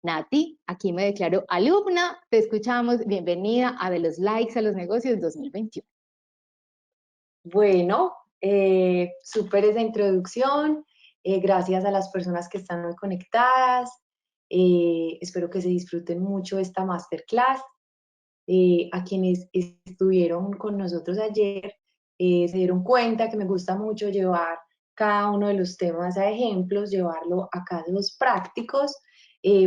Nati, aquí me declaro alumna, te escuchamos, bienvenida a De los Likes a los Negocios 2021. Bueno, súper esa introducción. Gracias a las personas que están hoy conectadas. Espero que se disfruten mucho esta masterclass. A quienes estuvieron con nosotros ayer, se dieron cuenta que me gusta mucho llevar cada uno de los temas a ejemplos, llevarlo a casos prácticos,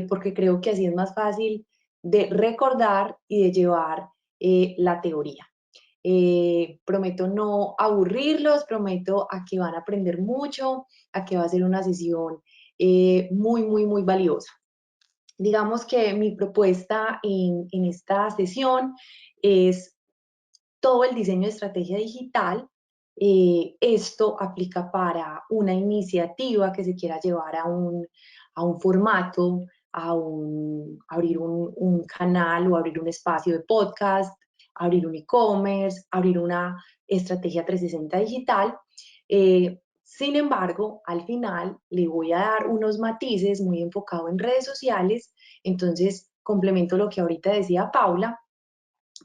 porque creo que así es más fácil de recordar y de llevar la teoría. Prometo no aburrirlos, prometo a que van a aprender mucho, a que va a ser una sesión muy valiosa. Digamos que mi propuesta en esta sesión es todo el diseño de estrategia digital. Esto aplica para una iniciativa que se quiera llevar a un formato, abrir un canal o abrir un espacio de podcast, abrir un e-commerce, abrir una estrategia 360 digital. Sin embargo, al final le voy a dar unos matices muy enfocados en redes sociales. Entonces, complemento lo que ahorita decía Paula.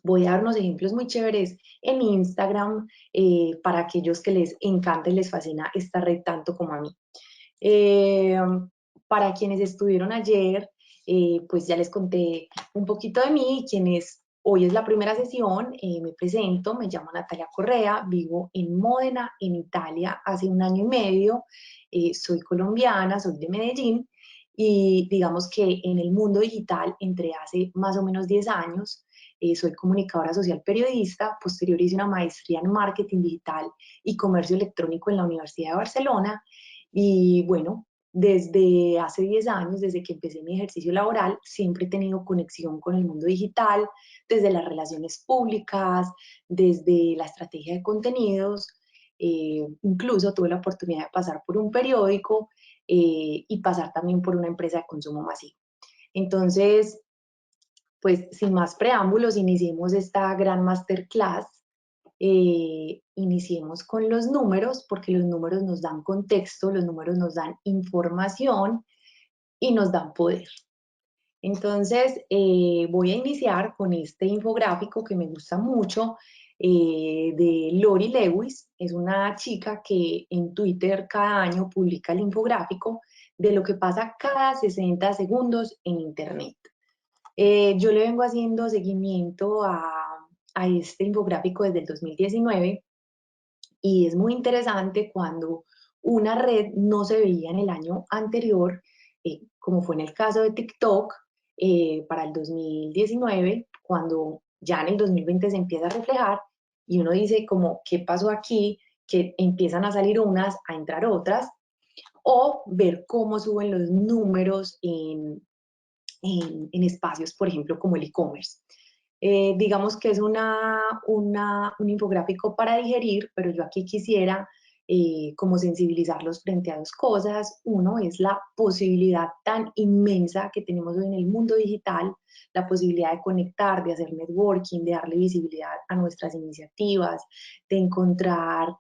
Voy a dar unos ejemplos muy chéveres en Instagram para aquellos que les encanta y les fascina esta red tanto como a mí. Eh, para quienes estuvieron ayer, pues ya les conté un poquito de mí. Quienes hoy es la primera sesión, me presento, me llamo Natalia Correa, vivo en Módena, en Italia, hace un año y medio. Soy colombiana, soy de Medellín y digamos que en el mundo digital entré hace más o menos 10 años. Soy comunicadora social periodista, posterior hice una maestría en marketing digital y comercio electrónico en la Universidad de Barcelona. Y bueno, desde hace 10 años, desde que empecé mi ejercicio laboral, siempre he tenido conexión con el mundo digital, desde las relaciones públicas, desde la estrategia de contenidos. Incluso tuve la oportunidad de pasar por un periódico y pasar también por una empresa de consumo masivo. Entonces, pues sin más preámbulos, iniciemos esta gran masterclass. Iniciemos con los números, porque los números nos dan contexto, los números nos dan información y nos dan poder. Entonces, voy a iniciar con este infográfico que me gusta mucho, de Lori Lewis. Es una chica que en Twitter cada año publica el infográfico de lo que pasa cada 60 segundos en Internet. Yo le vengo haciendo seguimiento a este infográfico desde el 2019 y es muy interesante cuando una red no se veía en el año anterior, como fue en el caso de TikTok, para el 2019, cuando ya en el 2020 se empieza a reflejar y uno dice como, ¿qué pasó aquí? Que empiezan a salir unas, a entrar otras, o ver cómo suben los números en espacios, por ejemplo, como el e-commerce. Digamos que es un infográfico para digerir, pero yo aquí quisiera como sensibilizarlos frente a dos cosas. Uno es la posibilidad tan inmensa que tenemos hoy en el mundo digital, la posibilidad de conectar, de hacer networking, de darle visibilidad a nuestras iniciativas, de encontrar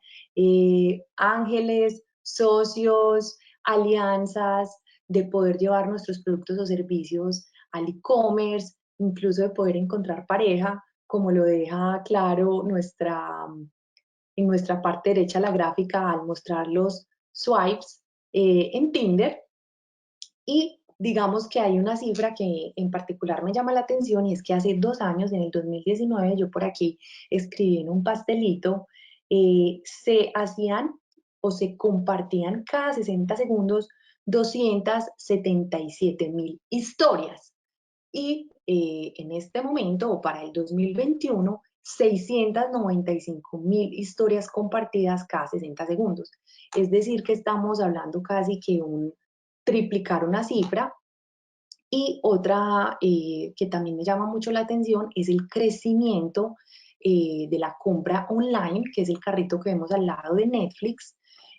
ángeles, socios, alianzas, de poder llevar nuestros productos o servicios al e-commerce, incluso de poder encontrar pareja, como lo deja claro en nuestra parte derecha la gráfica al mostrar los swipes en Tinder. Y digamos que hay una cifra que en particular me llama la atención y es que hace 2 años, en el 2019, yo por aquí escribí en un pastelito, se hacían o se compartían cada 60 segundos 277.000 historias. Y en este momento, o para el 2021, 695.000 historias compartidas cada 60 segundos. Es decir, que estamos hablando casi que un triplicar una cifra. Y otra que también me llama mucho la atención es el crecimiento de la compra online, que es el carrito que vemos al lado de Netflix.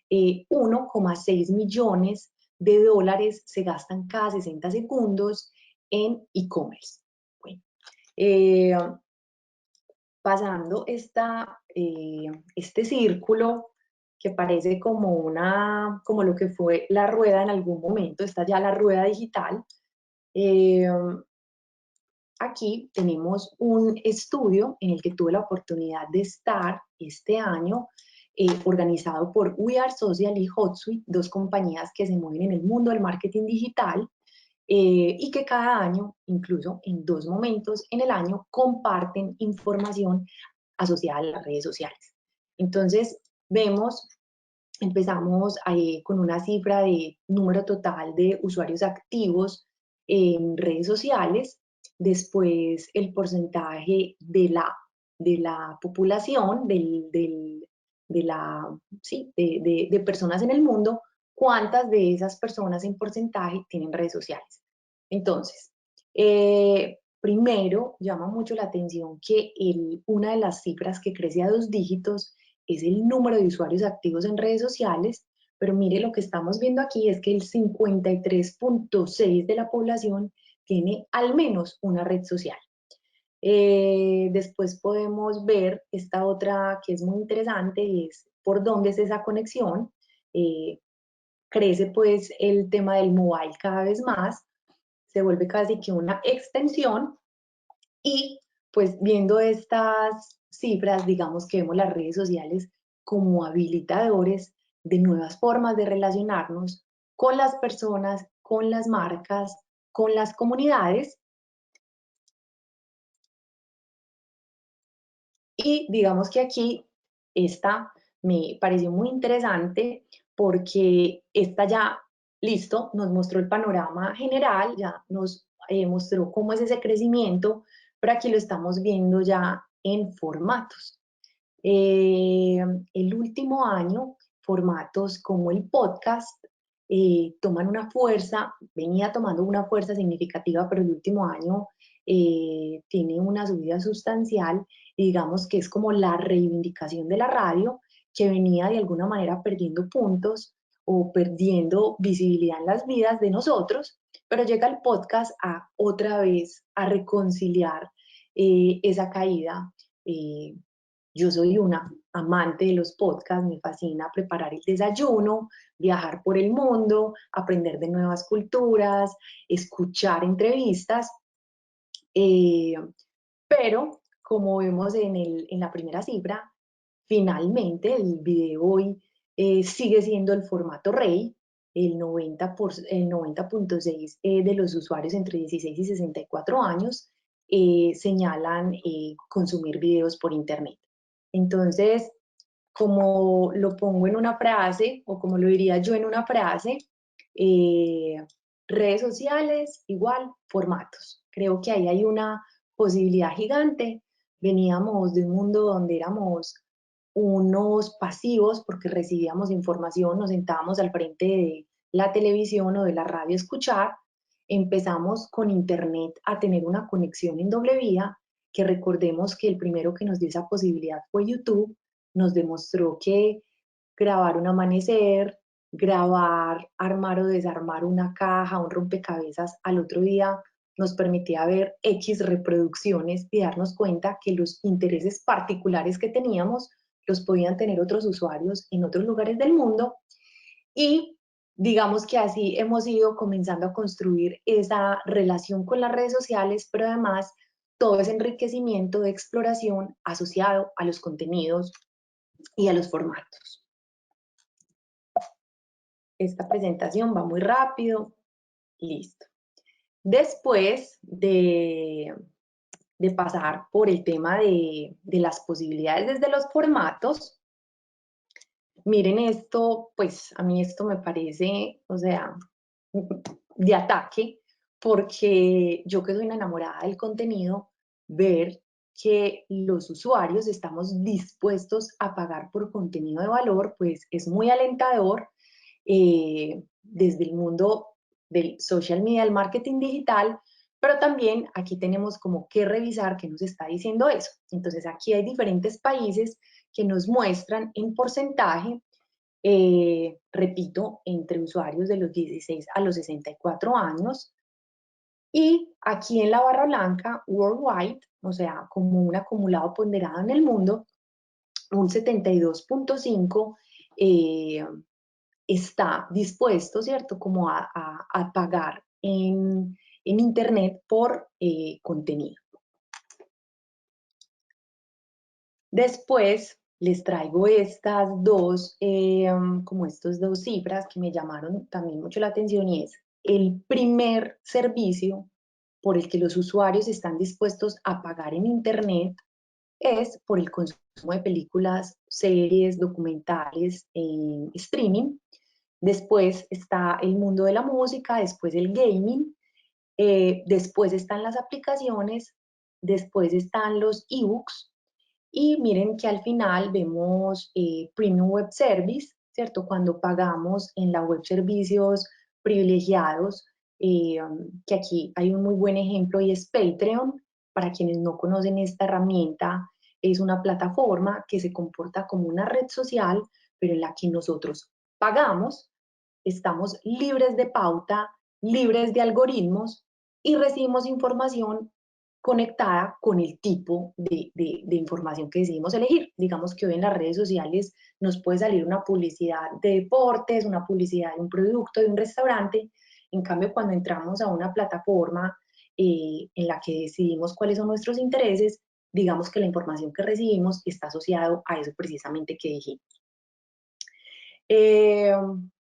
1,6 millones de dólares se gastan cada 60 segundos en e-commerce. Bueno, eh, pasando este círculo que parece como lo que fue la rueda en algún momento, está ya la rueda digital. Eh, Aquí tenemos un estudio en el que tuve la oportunidad de estar este año, organizado por We Are Social y Hotsuite, dos compañías que se mueven en el mundo del marketing digital, y que cada año, incluso en dos momentos en el año, comparten información asociada a las redes sociales. Entonces, empezamos con una cifra de número total de usuarios activos en redes sociales, después el porcentaje de la población, de personas en el mundo, cuántas de esas personas en porcentaje tienen redes sociales. Entonces, primero llama mucho la atención que una de las cifras que crece a dos dígitos es el número de usuarios activos en redes sociales, pero mire lo que estamos viendo aquí es que el 53.6 de la población tiene al menos una red social. Después podemos ver esta otra que es muy interesante y es por dónde es esa conexión. Crece pues el tema del mobile cada vez más, se vuelve casi que una extensión y pues viendo estas cifras, digamos que vemos las redes sociales como habilitadores de nuevas formas de relacionarnos con las personas, con las marcas, con las comunidades. Y digamos que aquí esta me pareció muy interesante porque esta ya, listo, nos mostró el panorama general, ya nos mostró cómo es ese crecimiento, pero aquí lo estamos viendo ya en formatos. Eh, el último año, formatos como el podcast toman una fuerza, venía tomando una fuerza significativa, pero el último año tiene una subida sustancial y digamos que es como la reivindicación de la radio que venía de alguna manera perdiendo puntos o perdiendo visibilidad en las vidas de nosotros, pero llega el podcast a otra vez a reconciliar esa caída. eh, yo soy una amante de los podcasts, me fascina preparar el desayuno, viajar por el mundo, aprender de nuevas culturas, escuchar entrevistas, eh, pero como vemos en la primera cifra, finalmente el video hoy sigue siendo el formato rey. El 90.6 de los usuarios entre 16 y 64 años señalan consumir videos por internet. Entonces, como lo pongo en una frase, o como lo diría yo en una frase, eh, redes sociales igual formatos. Creo que ahí hay una posibilidad gigante. Veníamos de un mundo donde éramos unos pasivos porque recibíamos información, nos sentábamos al frente de la televisión o de la radio a escuchar. Empezamos con Internet a tener una conexión en doble vía, que recordemos que el primero que nos dio esa posibilidad fue YouTube. Nos demostró que grabar un amanecer, grabar, armar o desarmar una caja, un rompecabezas al otro día, nos permitía ver X reproducciones y darnos cuenta que los intereses particulares que teníamos los podían tener otros usuarios en otros lugares del mundo. Y digamos que así hemos ido comenzando a construir esa relación con las redes sociales, pero además todo ese enriquecimiento de exploración asociado a los contenidos y a los formatos. Esta presentación va muy rápido. Listo. Después de pasar por el tema de las posibilidades desde los formatos, miren esto, pues a mí esto me parece, o sea, de ataque, porque yo que soy una enamorada del contenido, ver que los usuarios estamos dispuestos a pagar por contenido de valor, pues es muy alentador desde el mundo del social media, el marketing digital, pero también aquí tenemos como que revisar qué nos está diciendo eso. Entonces aquí hay diferentes países que nos muestran en porcentaje, repito, entre usuarios de los 16 a los 64 años, y aquí en la barra blanca, worldwide, o sea, como un acumulado ponderado en el mundo, un 72.5 está dispuesto, ¿cierto?, como a pagar en Internet por contenido. Después les traigo estas dos, como estas dos cifras que me llamaron también mucho la atención, y es el primer servicio por el que los usuarios están dispuestos a pagar en Internet es por el consumo de películas, series, documentales en streaming. Después está el mundo de la música, después el gaming, después están las aplicaciones, después están los ebooks, y miren que al final vemos Premium Web Service, ¿cierto? Cuando pagamos en la web servicios privilegiados, que aquí hay un muy buen ejemplo y es Patreon. Para quienes no conocen esta herramienta, es una plataforma que se comporta como una red social, pero en la que nosotros pagamos, estamos libres de pauta, libres de algoritmos y recibimos información conectada con el tipo de información que decidimos elegir. Digamos que hoy en las redes sociales nos puede salir una publicidad de deportes, una publicidad de un producto, de un restaurante. En cambio, cuando entramos a una plataforma en la que decidimos cuáles son nuestros intereses, digamos que la información que recibimos está asociado a eso precisamente que dijimos.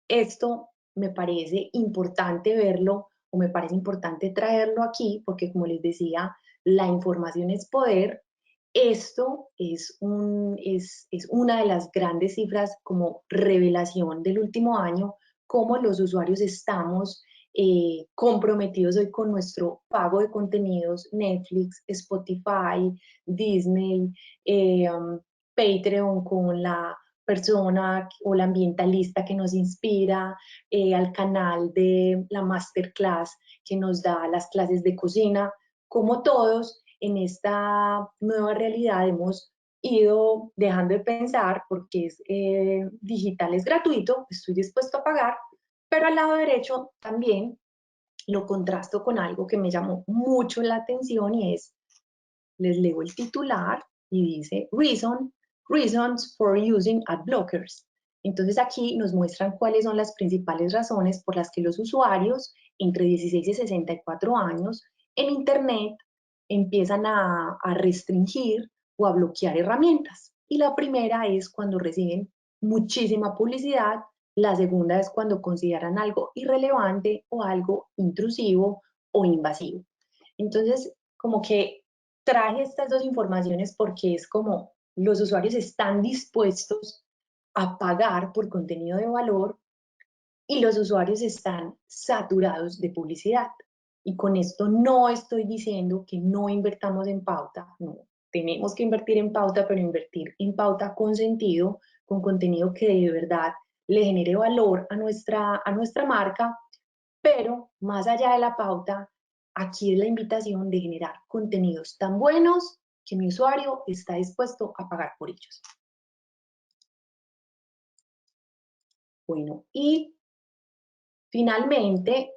Esto me parece importante verlo, o me parece importante traerlo aquí, porque como les decía, la información es poder. Esto es una de las grandes cifras como revelación del último año, cómo los usuarios estamos comprometidos hoy con nuestro pago de contenidos, Netflix, Spotify, Disney, Patreon, con la persona o la ambientalista que nos inspira, al canal de la masterclass que nos da las clases de cocina. Como todos en esta nueva realidad hemos ido dejando de pensar, porque es digital, es gratuito, estoy dispuesto a pagar, pero al lado derecho también lo contrasto con algo que me llamó mucho la atención, y es, les leo el titular y dice Reasons for using ad blockers. Entonces aquí nos muestran cuáles son las principales razones por las que los usuarios entre 16 y 64 años en Internet empiezan a restringir o a bloquear herramientas. Y la primera es cuando reciben muchísima publicidad, la segunda es cuando consideran algo irrelevante o algo intrusivo o invasivo. Entonces, como que traje estas dos informaciones porque es como los usuarios están dispuestos a pagar por contenido de valor y los usuarios están saturados de publicidad. Y con esto no estoy diciendo que no invertamos en pauta, no. Tenemos que invertir en pauta, pero invertir en pauta con sentido, con contenido que de verdad le genere valor a nuestra marca, pero más allá de la pauta, aquí es la invitación de generar contenidos tan buenos que mi usuario está dispuesto a pagar por ellos. Bueno, y finalmente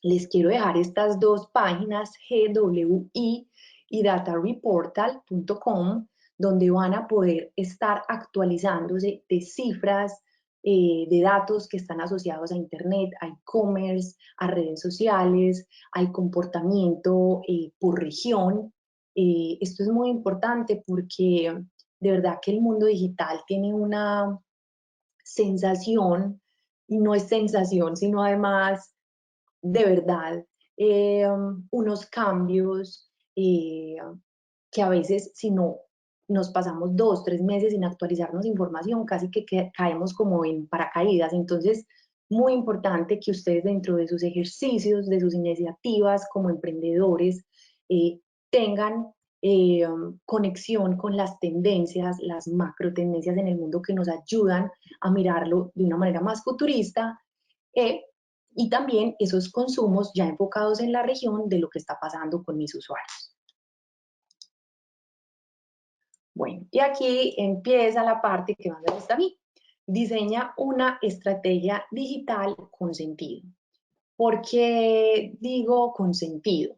les quiero dejar estas dos páginas, GWI y datareportal.com, donde van a poder estar actualizándose de cifras, de datos que están asociados a Internet, a e-commerce, a redes sociales, al comportamiento por región. Esto es muy importante porque de verdad que el mundo digital tiene una sensación, y no es sensación, sino además de verdad unos cambios que a veces, si no nos pasamos 2, 3 meses sin actualizarnos información, casi que caemos como en paracaídas. Entonces, muy importante que ustedes dentro de sus ejercicios, de sus iniciativas como emprendedores, tengan conexión con las tendencias, las macro tendencias en el mundo que nos ayudan a mirarlo de una manera más futurista, y también esos consumos ya enfocados en la región de lo que está pasando con mis usuarios. Bueno, y aquí empieza la parte que más me gusta a mí. Diseña una estrategia digital con sentido. ¿Por qué digo con sentido?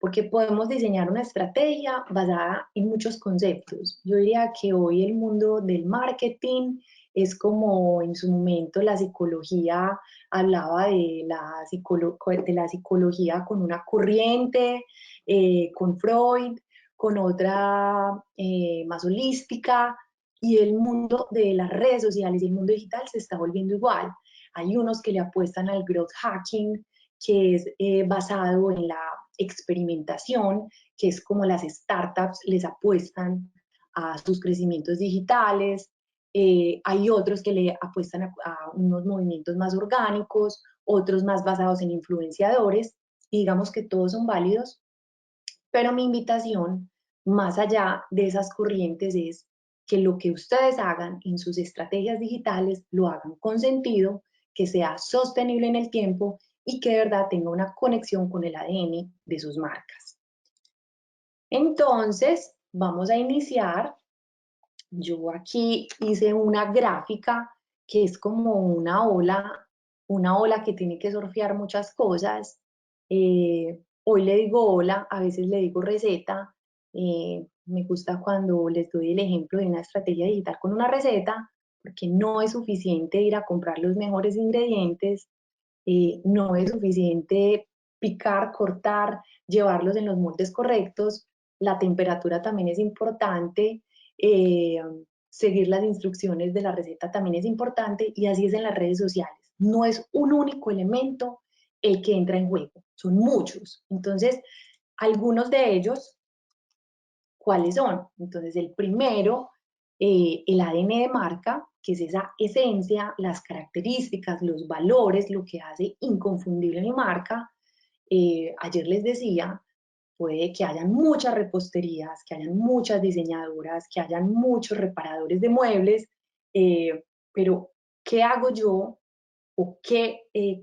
Porque podemos diseñar una estrategia basada en muchos conceptos. Yo diría que hoy el mundo del marketing es como en su momento la psicología hablaba de de la psicología con una corriente, con Freud, con otra más holística, y el mundo de las redes sociales y el mundo digital se está volviendo igual. Hay unos que le apuestan al growth hacking, que es basado en la experimentación, que es como las startups les apuestan a sus crecimientos digitales. Hay otros que le apuestan a unos movimientos más orgánicos, otros más basados en influenciadores, y digamos que todos son válidos, pero mi invitación, más allá de esas corrientes, es que lo que ustedes hagan en sus estrategias digitales lo hagan con sentido, que sea sostenible en el tiempo y que de verdad tenga una conexión con el ADN de sus marcas. Entonces, vamos a iniciar. Yo aquí hice una gráfica que es como una ola que tiene que surfear muchas cosas. Hoy le digo ola, a veces le digo receta. Me gusta cuando les doy el ejemplo de una estrategia digital con una receta, porque no es suficiente ir a comprar los mejores ingredientes, no es suficiente picar, cortar, llevarlos en los moldes correctos. La temperatura también es importante. eh, Seguir las instrucciones de la receta también es importante, y así es en las redes sociales. No es un único elemento el que entra en juego, son muchos. Entonces, algunos de ellos, ¿cuáles son? Entonces, el primero, el ADN de marca, que es esa esencia, las características, los valores, lo que hace inconfundible mi marca. Ayer les decía, puede que hayan muchas reposterías, que hayan muchas diseñadoras, que hayan muchos reparadores de muebles, pero ¿qué hago yo o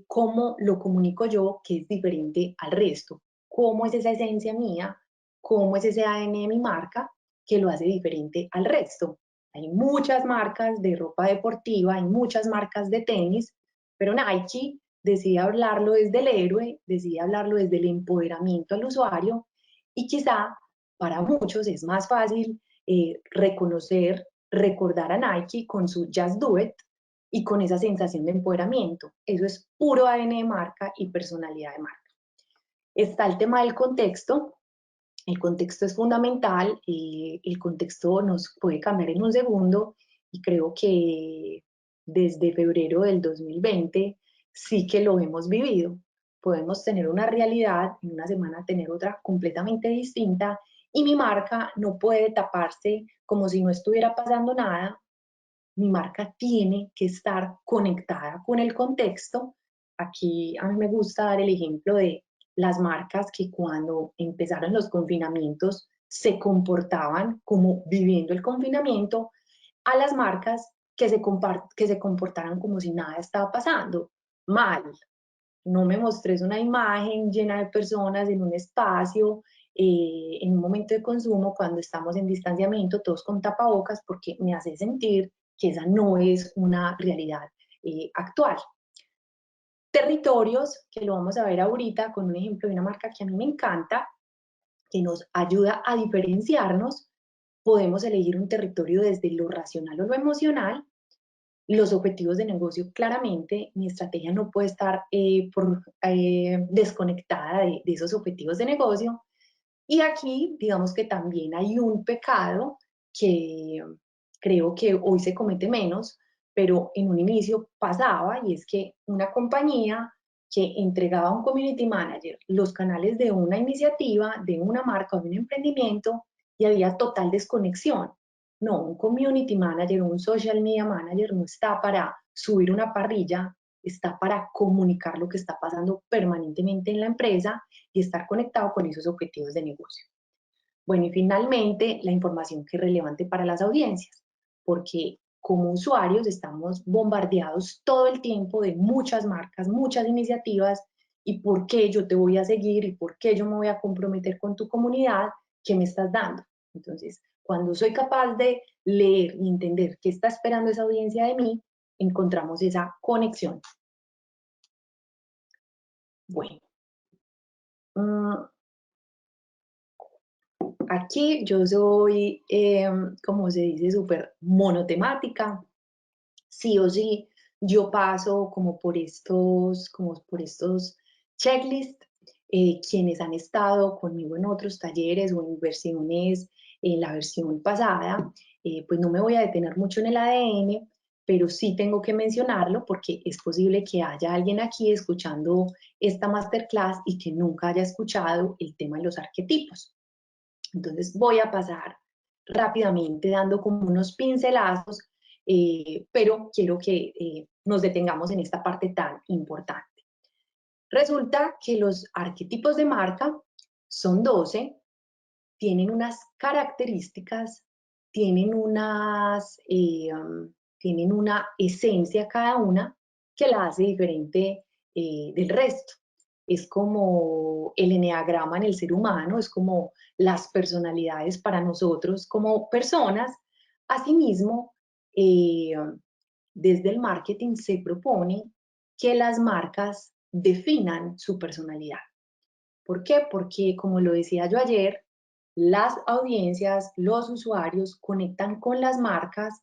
cómo lo comunico yo que es diferente al resto? ¿Cómo es esa esencia mía? ¿Cómo es ese ADN de mi marca que lo hace diferente al resto? Hay muchas marcas de ropa deportiva, hay muchas marcas de tenis, pero Nike decide hablarlo desde el héroe, decide hablarlo desde el empoderamiento al usuario, y quizá para muchos es más fácil reconocer, recordar a Nike con su Just Do It y con esa sensación de empoderamiento. Eso es puro ADN de marca y personalidad de marca. Está el tema del contexto. El contexto es fundamental, el contexto nos puede cambiar en un segundo, y creo que desde febrero del 2020 sí que lo hemos vivido. Podemos tener una realidad, en una semana tener otra completamente distinta, y mi marca no puede taparse como si no estuviera pasando nada. Mi marca tiene que estar conectada con el contexto. Aquí a mí me gusta dar el ejemplo de las marcas que cuando empezaron los confinamientos se comportaban como viviendo el confinamiento, a las marcas que se comportaran como si nada estaba pasando. Mal. No me mostres una imagen llena de personas en un espacio, en un momento de consumo, cuando estamos en distanciamiento, todos con tapabocas, porque me hace sentir que esa no es una realidad actual. Territorios, que lo vamos a ver ahorita con un ejemplo de una marca que a mí me encanta, que nos ayuda a diferenciarnos. Podemos elegir un territorio desde lo racional o lo emocional. Los objetivos de negocio, claramente, mi estrategia no puede estar desconectada de esos objetivos de negocio. Y aquí, digamos que también hay un pecado que creo que hoy se comete menos, pero en un inicio pasaba, y es que una compañía que entregaba a un community manager los canales de una iniciativa, de una marca o de un emprendimiento, y había total desconexión. No, un community manager, un social media manager no está para subir una parrilla, está para comunicar lo que está pasando permanentemente en la empresa y estar conectado con esos objetivos de negocio. Bueno, y finalmente, la información que es relevante para las audiencias, porque como usuarios estamos bombardeados todo el tiempo de muchas marcas, muchas iniciativas, y por qué yo te voy a seguir y por qué yo me voy a comprometer con tu comunidad que me estás dando. Entonces, cuando soy capaz de leer y entender qué está esperando esa audiencia de mí, encontramos esa conexión. Bueno, aquí yo soy, como se dice, súper monotemática. sí o sí yo paso como por estos checklists. Quienes han estado conmigo en otros talleres o en versiones, en la versión pasada, pues no me voy a detener mucho en el ADN, pero sí tengo que mencionarlo porque es posible que haya alguien aquí escuchando esta masterclass y que nunca haya escuchado el tema de los arquetipos. Entonces voy a pasar rápidamente dando como unos pincelazos, pero quiero que nos detengamos en esta parte tan importante. Resulta que los arquetipos de marca son 12, tienen unas características, tienen, tienen una esencia cada una que la hace diferente del resto. Es como el eneagrama en el ser humano, es como las personalidades para nosotros como personas. Asimismo, eh, desde el marketing se propone que las marcas definan su personalidad. ¿Por qué? Porque, como lo decía yo ayer, las audiencias, los usuarios conectan con las marcas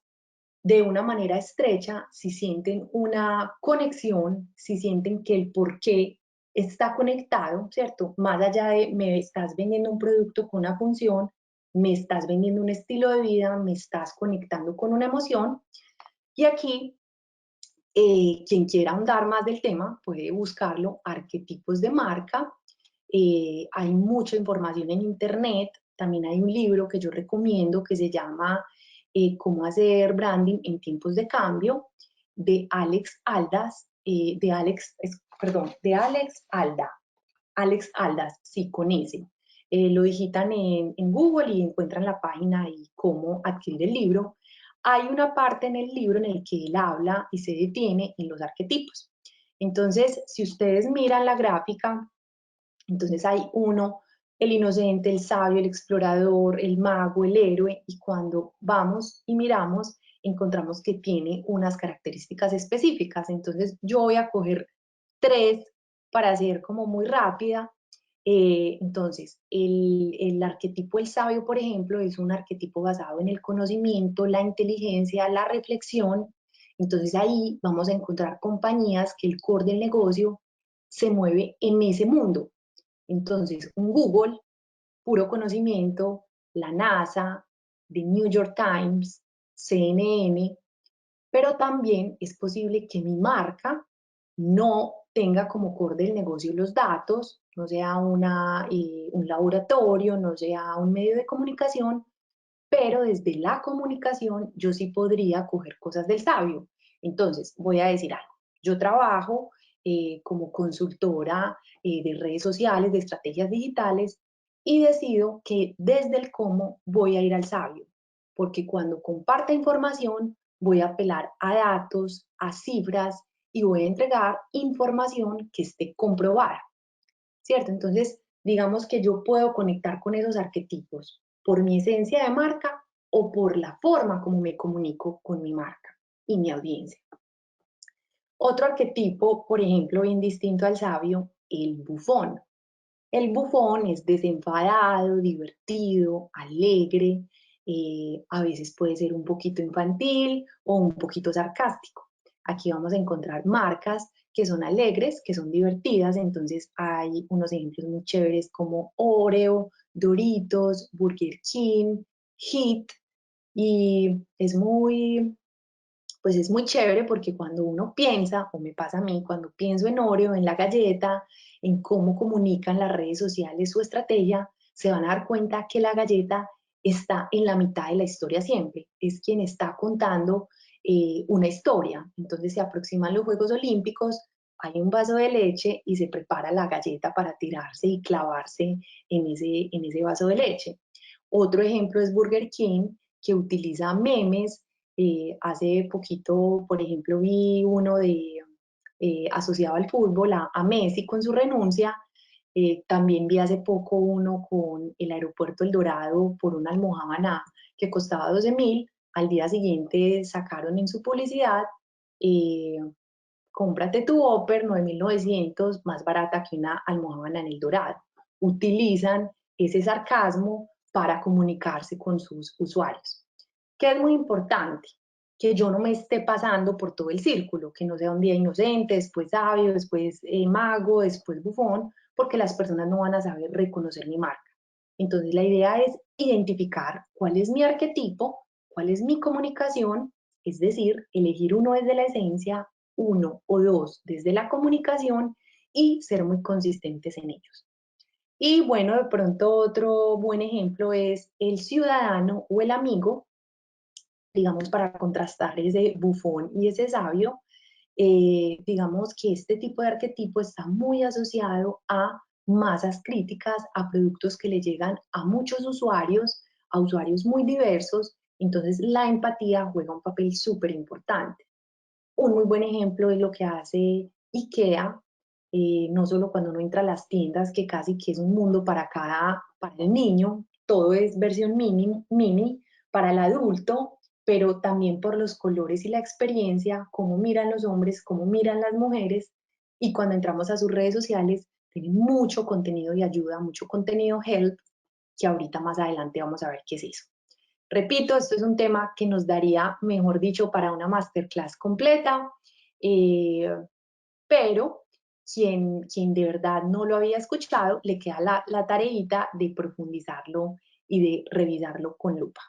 de una manera estrecha si sienten una conexión, si sienten que el por qué está conectado, ¿cierto? Más allá de me estás vendiendo un producto con una función, me estás vendiendo un estilo de vida, me estás conectando con una emoción. Y aquí, quien quiera ahondar más del tema puede buscarlo, arquetipos de marca. Hay mucha información en internet, también hay un libro que yo recomiendo que se llama Cómo hacer branding en tiempos de cambio, de Alex Aldas, Alex Aldas, sí, con ese. Lo digitan en Google y encuentran la página y cómo adquirir el libro. Hay una parte en el libro en el que él habla y se detiene en los arquetipos. Entonces, si ustedes miran la gráfica, entonces hay uno, el inocente, el sabio, el explorador, el mago, el héroe, y cuando vamos y miramos, encontramos que tiene unas características específicas. Entonces yo voy a coger tres para hacer como muy rápida. Entonces, el arquetipo del sabio, por ejemplo, es un arquetipo basado en el conocimiento, la inteligencia, la reflexión. Entonces ahí vamos a encontrar compañías que el core del negocio se mueve en ese mundo. Entonces, un Google, puro conocimiento, la NASA, The New York Times, CNN, pero también es posible que mi marca no tenga como core del negocio los datos, no sea un laboratorio, no sea un medio de comunicación, pero desde la comunicación yo sí podría coger cosas del sabio. Entonces, voy a decir algo. Yo trabajo como consultora de redes sociales, de estrategias digitales, y decido que desde el cómo voy a ir al sabio, porque cuando comparta información voy a apelar a datos, a cifras, y voy a entregar información que esté comprobada, ¿cierto? Entonces, digamos que yo puedo conectar con esos arquetipos por mi esencia de marca o por la forma como me comunico con mi marca y mi audiencia. Otro arquetipo, por ejemplo, bien distinto al sabio, el bufón. El bufón es desenfadado, divertido, alegre, a veces puede ser un poquito infantil o un poquito sarcástico. Aquí vamos a encontrar marcas que son alegres, que son divertidas, entonces hay unos ejemplos muy chéveres como Oreo, Doritos, Burger King, Hit, y pues es muy chévere porque cuando uno piensa, o me pasa a mí, cuando pienso en Oreo, en la galleta, en cómo comunican las redes sociales su estrategia, se van a dar cuenta que la galleta está en la mitad de la historia siempre. Es quien está contando una historia. Entonces se aproximan los Juegos Olímpicos, hay un vaso de leche y se prepara la galleta para tirarse y clavarse en ese vaso de leche. Otro ejemplo es Burger King, que utiliza memes. Hace poquito, por ejemplo, vi uno asociado al fútbol, a Messi con su renuncia. También vi hace poco uno con el aeropuerto El Dorado por una almojábana que costaba 12.000. Al día siguiente sacaron en su publicidad, eh, cómprate tu Whopper 9.900, más barata que una almojábana en El Dorado. Utilizan ese sarcasmo para comunicarse con sus usuarios. ¿Qué es muy importante? que yo no me esté pasando por todo el círculo, que no sea un día inocente, después sabio, después mago, después bufón, porque las personas no van a saber reconocer mi marca. Entonces la idea es identificar cuál es mi arquetipo, cuál es mi comunicación, es decir, elegir uno desde la esencia, uno o dos desde la comunicación y ser muy consistentes en ellos. Y bueno, de pronto otro buen ejemplo es el ciudadano o el amigo, digamos, para contrastar ese bufón y ese sabio. Digamos que este tipo de arquetipo está muy asociado a masas críticas, a productos que le llegan a muchos usuarios, a usuarios muy diversos. Entonces la empatía juega un papel súper importante. Un muy buen ejemplo es lo que hace IKEA, no solo cuando uno entra a las tiendas, que casi que es un mundo para el niño, todo es versión mini, para el adulto, pero también por los colores y la experiencia, cómo miran los hombres, cómo miran las mujeres, y cuando entramos a sus redes sociales, tienen mucho contenido de ayuda, mucho contenido help, que ahorita más adelante vamos a ver qué es eso. Repito, esto es un tema que nos daría, mejor dicho, para una masterclass completa, eh, pero quien de verdad no lo había escuchado, le queda la tareita de profundizarlo y de revisarlo con lupa.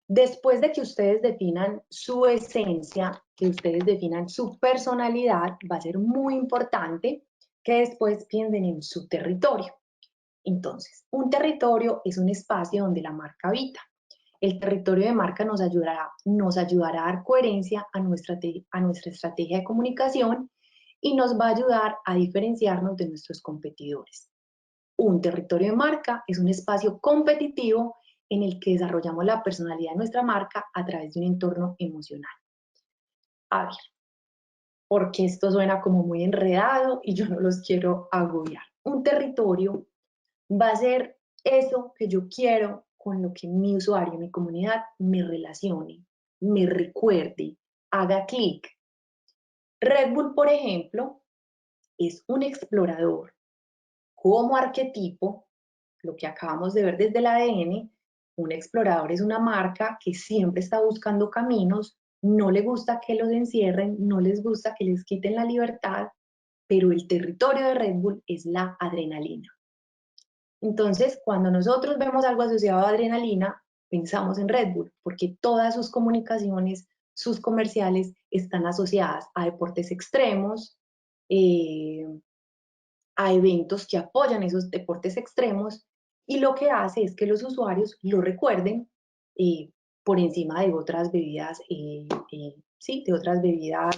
Después de que ustedes definan su esencia, que ustedes definan su personalidad, va a ser muy importante que después piensen en su territorio. Entonces, un territorio es un espacio donde la marca habita. El territorio de marca nos ayudará a dar coherencia a nuestra estrategia de comunicación y nos va a ayudar a diferenciarnos de nuestros competidores. Un territorio de marca es un espacio competitivo en el que desarrollamos la personalidad de nuestra marca a través de un entorno emocional. A ver, porque esto suena como muy enredado y yo no los quiero agobiar. Un territorio va a ser eso que yo quiero con lo que mi usuario, mi comunidad me relacione, me recuerde, haga clic. Red Bull, por ejemplo, es un explorador como arquetipo, lo que acabamos de ver desde el ADN. Un explorador es una marca que siempre está buscando caminos, no le gusta que los encierren, no les gusta que les quiten la libertad, pero el territorio de Red Bull es la adrenalina. Entonces, cuando nosotros vemos algo asociado a adrenalina, pensamos en Red Bull, porque todas sus comunicaciones, sus comerciales están asociadas a deportes extremos, eh, a eventos que apoyan esos deportes extremos, y lo que hace es que los usuarios lo recuerden eh, por encima de otras bebidas, sí, de otras bebidas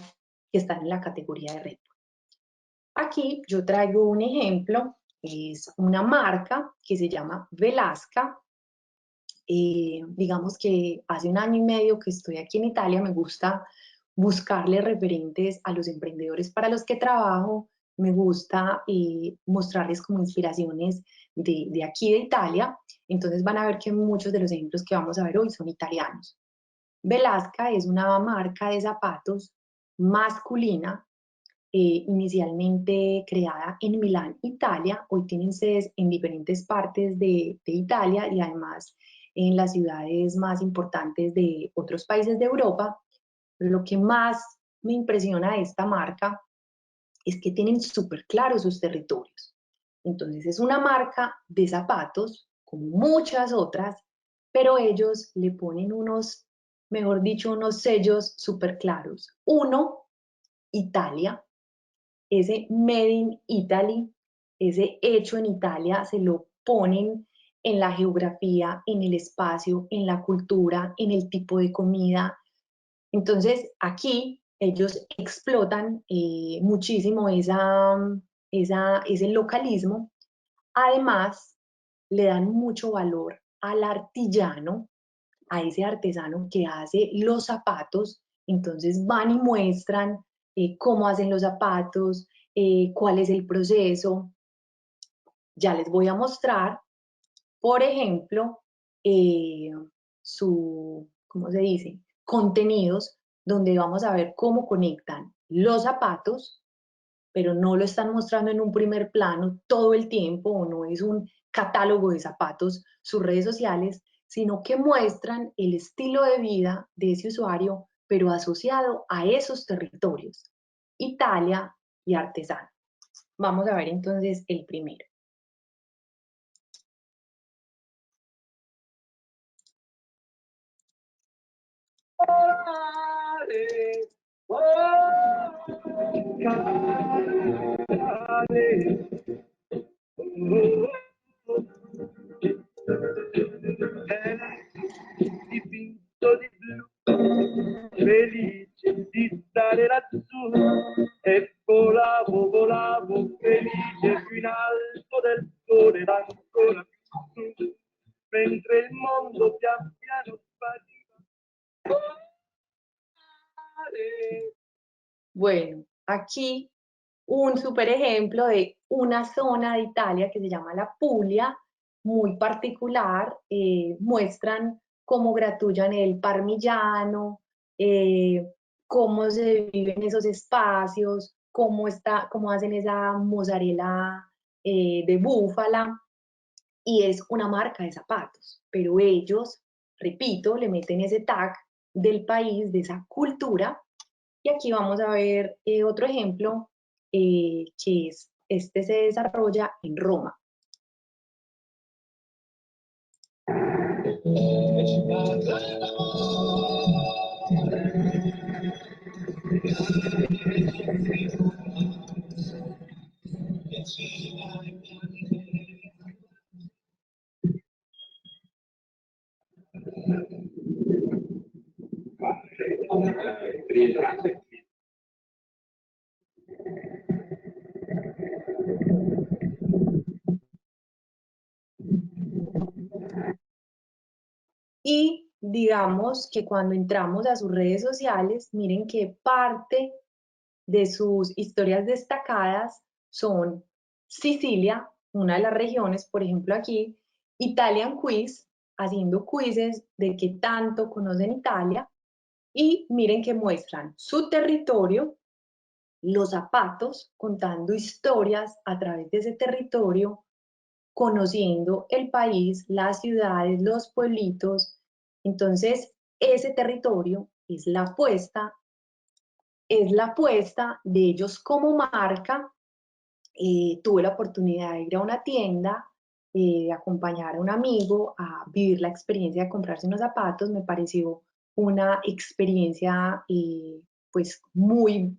que están en la categoría de Red Bull. Aquí yo traigo un ejemplo, es una marca que se llama Velasca. Digamos que hace un año y medio que estoy aquí en Italia, me gusta buscarle referentes a los emprendedores para los que trabajo, me gusta mostrarles como inspiraciones de aquí de Italia, entonces van a ver que muchos de los ejemplos que vamos a ver hoy son italianos. Velasca es una marca de zapatos masculina, inicialmente creada en Milán, Italia. Hoy tienen sedes en diferentes partes de Italia y además en las ciudades más importantes de otros países de Europa. Pero lo que más me impresiona de esta marca es que tienen súper claros sus territorios. Entonces es una marca de zapatos, como muchas otras, pero ellos le ponen unos, mejor dicho, unos sellos súper claros. Uno, Italia, ese Made in Italy, ese hecho en Italia, se lo ponen en la geografía, en el espacio, en la cultura, en el tipo de comida. Entonces, aquí ellos explotan muchísimo ese localismo. Además, le dan mucho valor al artillano, a ese artesano que hace los zapatos. Entonces van y muestran cómo hacen los zapatos, cuál es el proceso. Ya les voy a mostrar, por ejemplo, ¿cómo se dice? Contenidos donde vamos a ver cómo conectan los zapatos, pero no lo están mostrando en un primer plano todo el tiempo, o no es un catálogo de zapatos sus redes sociales, sino que muestran el estilo de vida de ese usuario, pero asociado a esos territorios, Italia y artesano. Vamos a ver entonces el primero. Dipinto di blu, felice di stare lassù, e volavo, volavo, felice più in alto del sole ed ancora più su, mentre il mondo pian piano spariva. Bueno, aquí un super ejemplo de una zona de Italia que se llama la Puglia, muy particular. Muestran cómo gratullan el parmigiano, cómo se viven esos espacios, cómo hacen esa mozzarella de búfala, y es una marca de zapatos, pero ellos, repito, le meten ese tag del país, de esa cultura. Y aquí vamos a ver otro ejemplo, que es, este se desarrolla en Roma. Y digamos que cuando entramos a sus redes sociales, miren que parte de sus historias destacadas son Sicilia, una de las regiones, por ejemplo aquí, Italian Quiz, haciendo quizzes de qué tanto conocen Italia, y miren que muestran su territorio, los zapatos, contando historias a través de ese territorio, conociendo el país, las ciudades, los pueblitos. Entonces, ese territorio es la apuesta de ellos como marca. Tuve la oportunidad de ir a una tienda, acompañar a un amigo a vivir la experiencia de comprarse unos zapatos. Me pareció una experiencia pues muy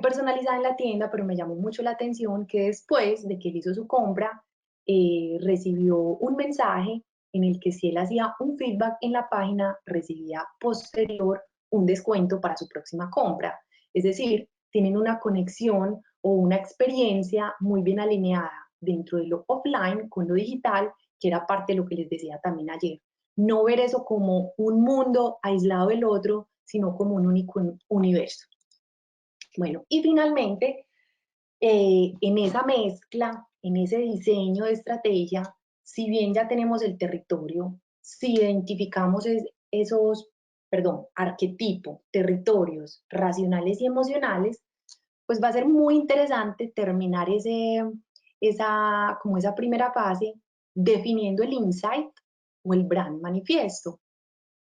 personalizada en la tienda, pero me llamó mucho la atención que después de que él hizo su compra, recibió un mensaje en el que si él hacía un feedback en la página, recibía posterior un descuento para su próxima compra. Es decir, tienen una conexión o una experiencia muy bien alineada dentro de lo offline con lo digital, que era parte de lo que les decía también ayer. No ver eso como un mundo aislado del otro, sino como un único universo. Bueno, y finalmente, en esa mezcla, en ese diseño de estrategia, si bien ya tenemos el territorio, si identificamos esos, arquetipos, territorios racionales y emocionales, pues va a ser muy interesante terminar esa primera fase definiendo el insight o el brand manifiesto.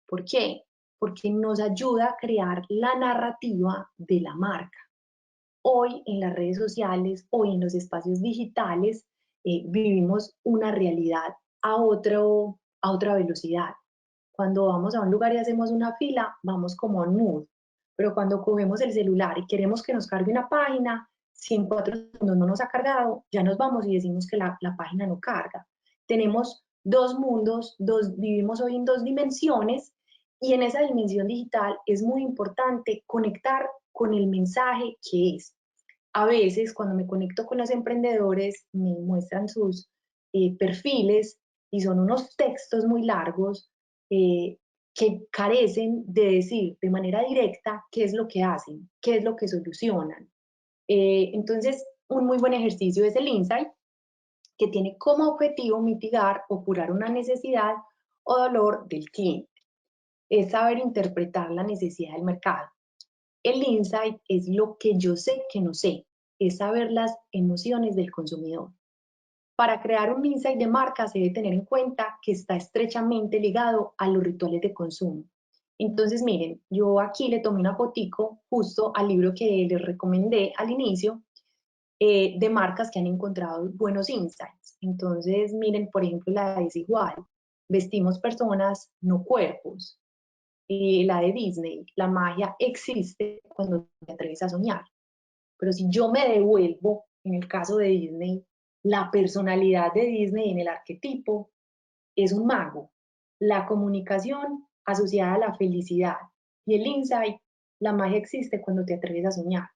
¿Por qué? Porque nos ayuda a crear la narrativa de la marca. Hoy en las redes sociales, hoy en los espacios digitales, vivimos una realidad a otra velocidad. Cuando vamos a un lugar y hacemos una fila, vamos como en mood. Pero cuando cogemos el celular y queremos que nos cargue una página, si en 4 segundos no nos ha cargado, ya nos vamos y decimos que la página no carga. Tenemos dos mundos, vivimos hoy en dos dimensiones, y en esa dimensión digital es muy importante conectar con el mensaje que es. A veces cuando me conecto con los emprendedores me muestran sus perfiles y son unos textos muy largos, que carecen de decir de manera directa qué es lo que hacen, qué es lo que solucionan. Entonces, un muy buen ejercicio es el insight, que tiene como objetivo mitigar o curar una necesidad o dolor del cliente. Es saber interpretar la necesidad del mercado. El insight es lo que yo sé que no sé, es saber las emociones del consumidor. Para crear un insight de marca se debe tener en cuenta que está estrechamente ligado a los rituales de consumo. Entonces, miren, yo aquí le tomé una fotico justo al libro que les recomendé al inicio, de marcas que han encontrado buenos insights. Entonces, miren, por ejemplo, la de Desigual, vestimos personas, no cuerpos. La de Disney, la magia existe cuando te atreves a soñar. Pero si yo me devuelvo, en el caso de Disney, la personalidad de Disney en el arquetipo es un mago. La comunicación asociada a la felicidad y el insight, la magia existe cuando te atreves a soñar.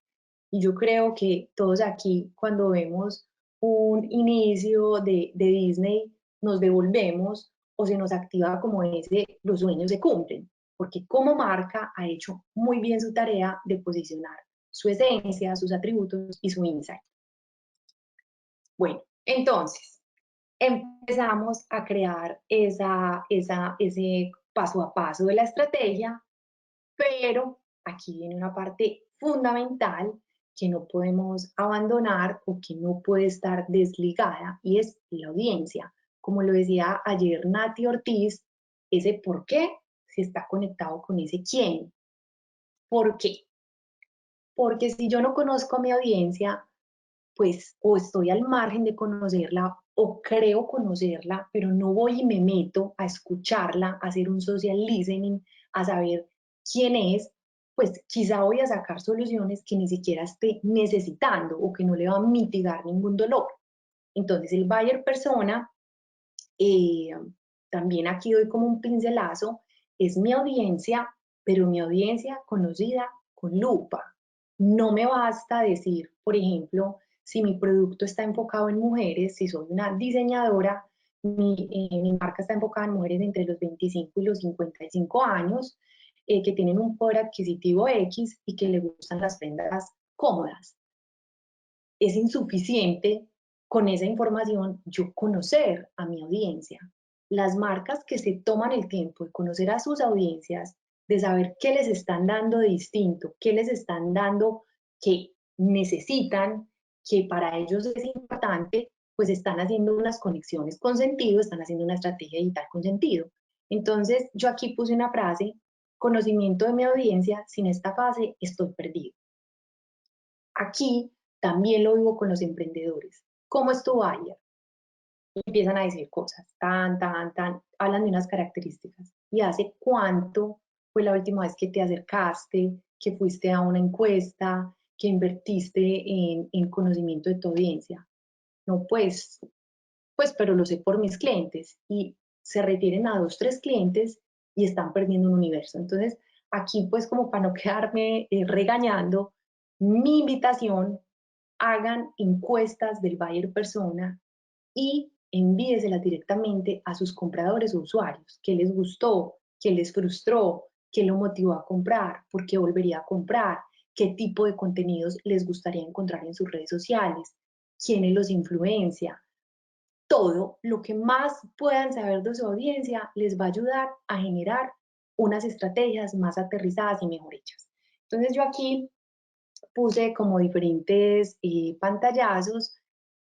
Y yo creo que todos aquí, cuando vemos un inicio de Disney, nos devolvemos o se nos activa como ese, los sueños se cumplen, porque como marca ha hecho muy bien su tarea de posicionar su esencia, sus atributos y su insight. Bueno, entonces, empezamos a crear ese paso a paso de la estrategia, pero aquí viene una parte fundamental que no podemos abandonar o que no puede estar desligada, y es la audiencia. Como lo decía ayer Nati Ortiz, ese por qué se está conectado con ese quién. ¿Por qué? Porque si yo no conozco a mi audiencia, pues o estoy al margen de conocerla o creo conocerla, pero no voy y me meto a escucharla, a hacer un social listening, a saber quién es, pues quizá voy a sacar soluciones que ni siquiera esté necesitando o que no le va a mitigar ningún dolor. Entonces el buyer persona, eh, también aquí doy como un pincelazo, es mi audiencia, pero mi audiencia conocida con lupa. No me basta decir, por ejemplo, si mi producto está enfocado en mujeres, si soy una diseñadora, mi marca está enfocada en mujeres entre los 25 y los 55 años, que tienen un poder adquisitivo X y que les gustan las prendas cómodas. Es insuficiente con esa información yo conocer a mi audiencia. Las marcas que se toman el tiempo de conocer a sus audiencias, de saber qué les están dando de distinto, qué les están dando que necesitan, que para ellos es importante, pues están haciendo unas conexiones con sentido, están haciendo una estrategia digital con sentido. Entonces, yo aquí puse una frase: conocimiento de mi audiencia, sin esta fase estoy perdido. Aquí también lo vivo con los emprendedores. ¿Cómo es tu buyer? Y empiezan a decir cosas, hablan de unas características. ¿Y hace cuánto fue la última vez que te acercaste, que fuiste a una encuesta, que invertiste en conocimiento de tu audiencia? No, pues, pero lo sé por mis clientes. Y se refieren a 2, 3 clientes y están perdiendo un universo. Entonces, aquí, pues, como para no quedarme regañando, mi invitación: hagan encuestas del buyer persona y envíeselas directamente a sus compradores o usuarios. ¿Qué les gustó? ¿Qué les frustró? ¿Qué lo motivó a comprar? ¿Por qué volvería a comprar? ¿Qué tipo de contenidos les gustaría encontrar en sus redes sociales? ¿Quiénes los influencia? Todo lo que más puedan saber de su audiencia les va a ayudar a generar unas estrategias más aterrizadas y mejor hechas. Entonces yo aquí puse como diferentes pantallazos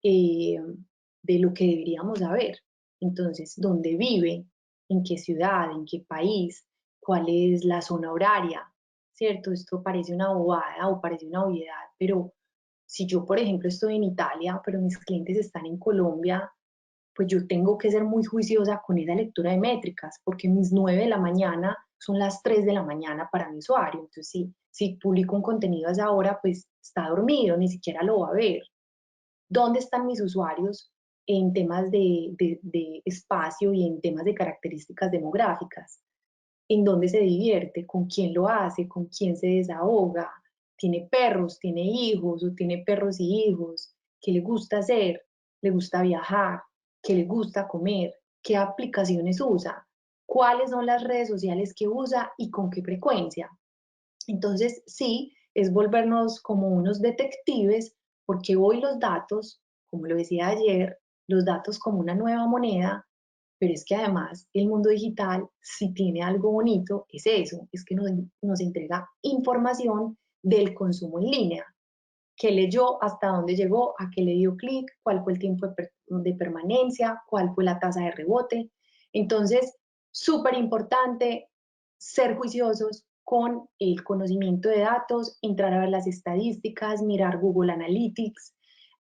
eh, de lo que deberíamos saber. Entonces, ¿dónde vive? ¿En qué ciudad? ¿En qué país? ¿Cuál es la zona horaria? ¿Cierto? Esto parece una bobada o parece una obviedad, pero si yo, por ejemplo, estoy en Italia, pero mis clientes están en Colombia, pues yo tengo que ser muy juiciosa con esa lectura de métricas, porque mis 9 de la mañana son las 3 de la mañana para mi usuario. Entonces, si publico un contenido a esa hora, pues está dormido, ni siquiera lo va a ver. ¿Dónde están mis usuarios en temas de espacio y en temas de características demográficas? ¿En dónde se divierte? ¿Con quién lo hace? ¿Con quién se desahoga? ¿Tiene perros? ¿Tiene hijos? ¿O tiene perros y hijos? ¿Qué le gusta hacer? ¿Le gusta viajar? ¿Qué le gusta comer? ¿Qué aplicaciones usa? ¿Cuáles son las redes sociales que usa y con qué frecuencia? Entonces, sí, es volvernos como unos detectives, porque hoy los datos, como lo decía ayer, los datos como una nueva moneda, pero es que además el mundo digital, si tiene algo bonito, es eso, es que nos entrega información del consumo en línea. qué leyó, hasta dónde llegó, a qué le dio clic, cuál fue el tiempo de permanencia, cuál fue la tasa de rebote. Entonces, súper importante ser juiciosos con el conocimiento de datos, entrar a ver las estadísticas, mirar Google Analytics,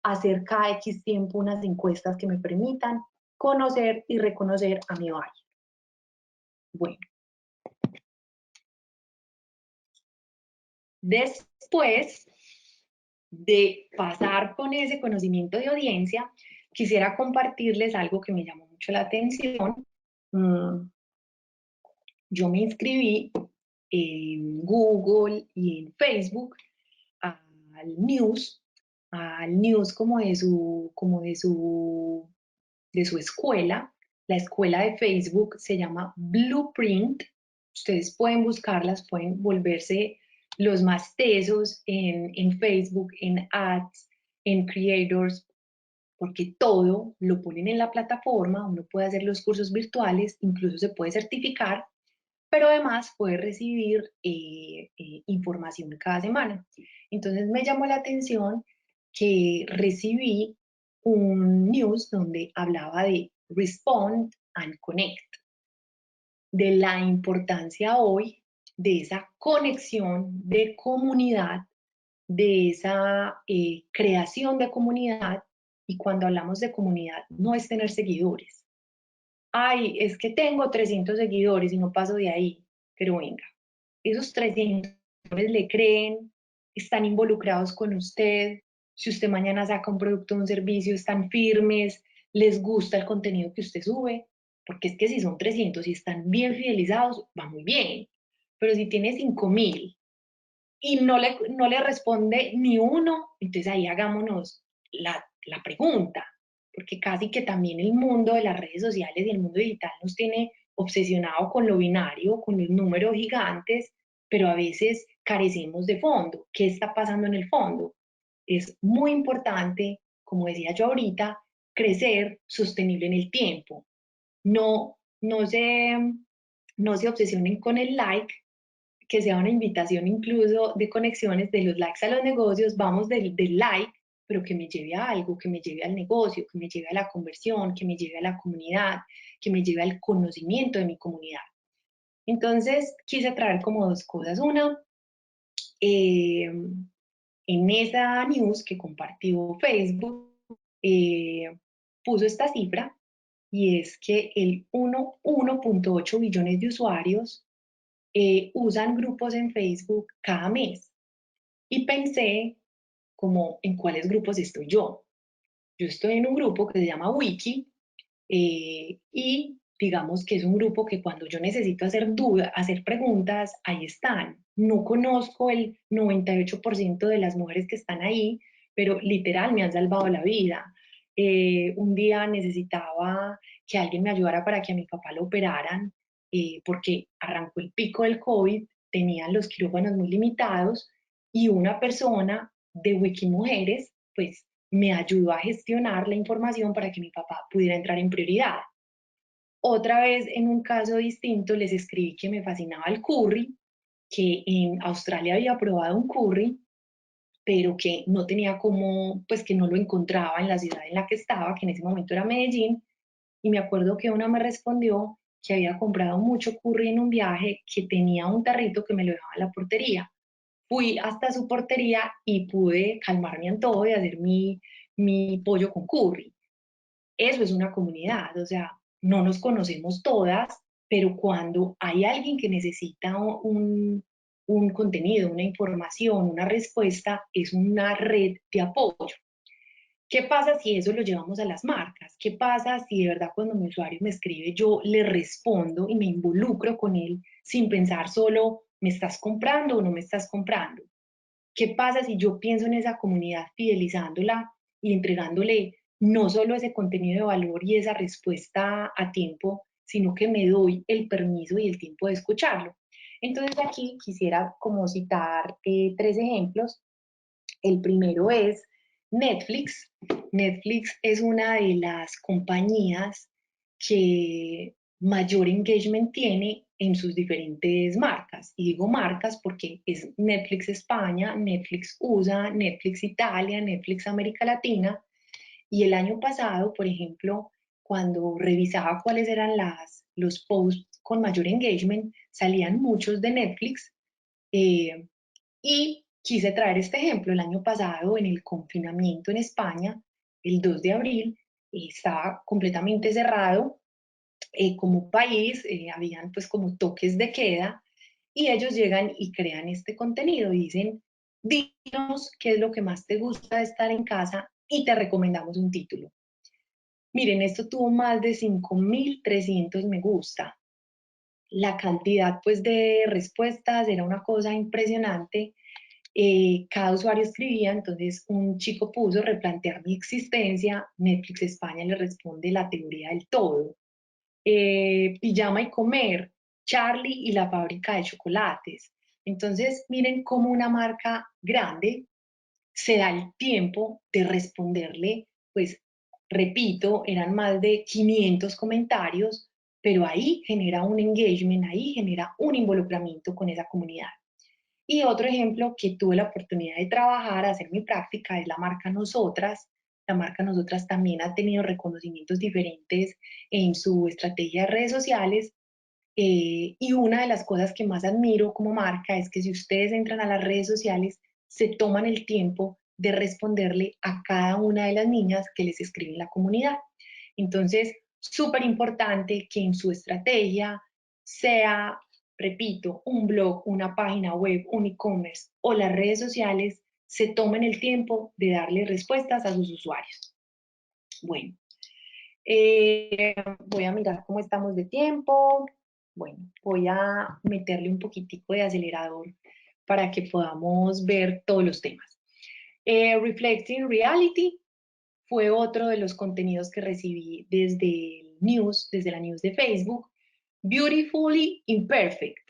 hacer cada X tiempo unas encuestas que me permitan conocer y reconocer a mi buyer. Bueno. Después de pasar con ese conocimiento de audiencia, quisiera compartirles algo que me llamó mucho la atención. Yo me inscribí en Google y en Facebook al news como de su escuela. La escuela de Facebook se llama Blueprint. Ustedes pueden buscarlas, pueden volverse los más tesos en Facebook, en Ads, en Creators, porque todo lo ponen en la plataforma. Uno puede hacer los cursos virtuales, incluso se puede certificar, pero además puede recibir información cada semana. Entonces me llamó la atención que recibí un news donde hablaba de Respond and Connect, de la importancia hoy de esa conexión de comunidad, de esa creación de comunidad. Y cuando hablamos de comunidad, no es tener seguidores. Ay, es que tengo 300 seguidores y no paso de ahí. Pero venga, esos 300 seguidores le creen, están involucrados con usted. Si usted mañana saca un producto o un servicio, están firmes, les gusta el contenido que usted sube. Porque es que si son 300 y están bien fidelizados, va muy bien. Pero si tiene 5.000 y no le responde ni uno, entonces ahí hagámonos la pregunta, porque casi que también el mundo de las redes sociales y el mundo digital nos tiene obsesionado con lo binario, con los números gigantes, pero a veces carecemos de fondo. ¿Qué está pasando en el fondo? Es muy importante, como decía yo ahorita, crecer sostenible en el tiempo. No se obsesionen con el like, que sea una invitación incluso de conexiones de los likes a los negocios. Vamos del like, pero que me lleve a algo, que me lleve al negocio, que me lleve a la conversión, que me lleve a la comunidad, que me lleve al conocimiento de mi comunidad. Entonces quise traer como dos cosas. Una, en esa news que compartió Facebook, puso esta cifra, y es que el 1.8 billones de usuarios usan grupos en Facebook cada mes. Y pensé como en cuáles grupos estoy yo. Yo estoy en un grupo que se llama Wiki, y digamos que es un grupo que cuando yo necesito hacer preguntas, ahí están. No conozco el 98% de las mujeres que están ahí, pero literal me han salvado la vida. Un día necesitaba que alguien me ayudara para que a mi papá lo operaran, porque arrancó el pico del COVID, tenían los quirófanos muy limitados, y una persona de Wikimujeres, pues, me ayudó a gestionar la información para que mi papá pudiera entrar en prioridad. Otra vez, en un caso distinto, les escribí que me fascinaba el curry, que en Australia había probado un curry, pero que no tenía como, pues que no lo encontraba en la ciudad en la que estaba, que en ese momento era Medellín. Y me acuerdo que una me respondió que había comprado mucho curry en un viaje, que tenía un tarrito que me lo dejaba en la portería. Fui hasta su portería y pude calmar mi antojo de hacer mi pollo con curry. Eso es una comunidad, o sea, no nos conocemos todas, pero cuando hay alguien que necesita un contenido, una información, una respuesta, es una red de apoyo. ¿Qué pasa si eso lo llevamos a las marcas? ¿Qué pasa si de verdad cuando mi usuario me escribe yo le respondo y me involucro con él sin pensar solo, ¿me estás comprando o no me estás comprando? ¿Qué pasa si yo pienso en esa comunidad fidelizándola y entregándole no solo ese contenido de valor y esa respuesta a tiempo, sino que me doy el permiso y el tiempo de escucharlo? Entonces aquí quisiera como citar 3 ejemplos. El primero es Netflix. Netflix es una de las compañías que mayor engagement tiene en sus diferentes marcas. Y digo marcas porque es Netflix España, Netflix USA, Netflix Italia, Netflix América Latina. Y el año pasado, por ejemplo, cuando revisaba cuáles eran los posts con mayor engagement, salían muchos de Netflix. Y quise traer este ejemplo. El año pasado, en el confinamiento en España, el 2 de abril, estaba completamente cerrado como país, habían pues como toques de queda, y ellos llegan y crean este contenido y dicen, dinos qué es lo que más te gusta de estar en casa y te recomendamos un título. Miren, esto tuvo más de 5.300 me gusta. La cantidad pues de respuestas era una cosa impresionante. Cada usuario escribía, entonces un chico puso replantear mi existencia, Netflix España le responde la teoría del todo. Pijama y comer, Charlie y la fábrica de chocolates. Entonces, miren cómo una marca grande se da el tiempo de responderle, pues, repito, eran más de 500 comentarios, pero ahí genera un engagement, ahí genera un involucramiento con esa comunidad. Y otro ejemplo que tuve la oportunidad de trabajar, hacer mi práctica, es la marca Nosotras. La marca Nosotras también ha tenido reconocimientos diferentes en su estrategia de redes sociales. Y una de las cosas que más admiro como marca es que si ustedes entran a las redes sociales, se toman el tiempo de responderle a cada una de las niñas que les escribe en la comunidad. Entonces, súper importante que en su estrategia sea, repito, un blog, una página web, un e-commerce o las redes sociales, se tomen el tiempo de darle respuestas a sus usuarios. Bueno, voy a mirar cómo estamos de tiempo. Bueno, voy a meterle un poquitico de acelerador para que podamos ver todos los temas. Reflecting Reality fue otro de los contenidos que recibí desde el news, desde la news de Facebook. Beautifully Imperfect.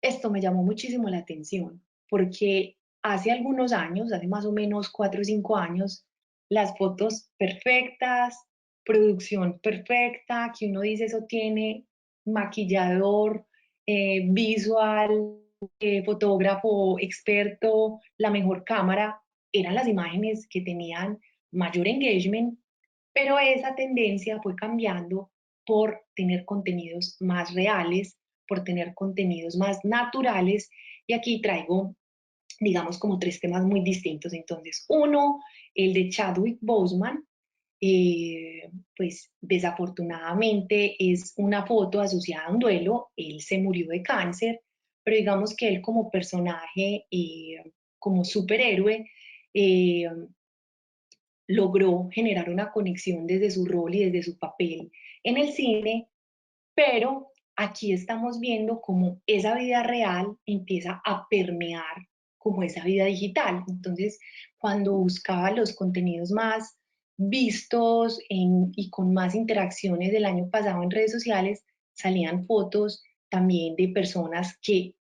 Esto me llamó muchísimo la atención porque hace algunos años, hace más o menos 4 o 5 años, las fotos perfectas, producción perfecta, que uno dice eso tiene maquillador, visual, fotógrafo experto, la mejor cámara, eran las imágenes que tenían mayor engagement, pero esa tendencia fue cambiando por tener contenidos más reales, por tener contenidos más naturales, y aquí traigo, digamos, como 3 temas muy distintos. Entonces, uno, el de Chadwick Boseman, pues desafortunadamente es una foto asociada a un duelo, él se murió de cáncer, pero digamos que él como personaje, como superhéroe, eh, logró generar una conexión desde su rol y desde su papel en el cine, pero aquí estamos viendo cómo esa vida real empieza a permear como esa vida digital. Entonces, cuando buscaba los contenidos más vistos y con más interacciones del año pasado en redes sociales, salían fotos también de personas que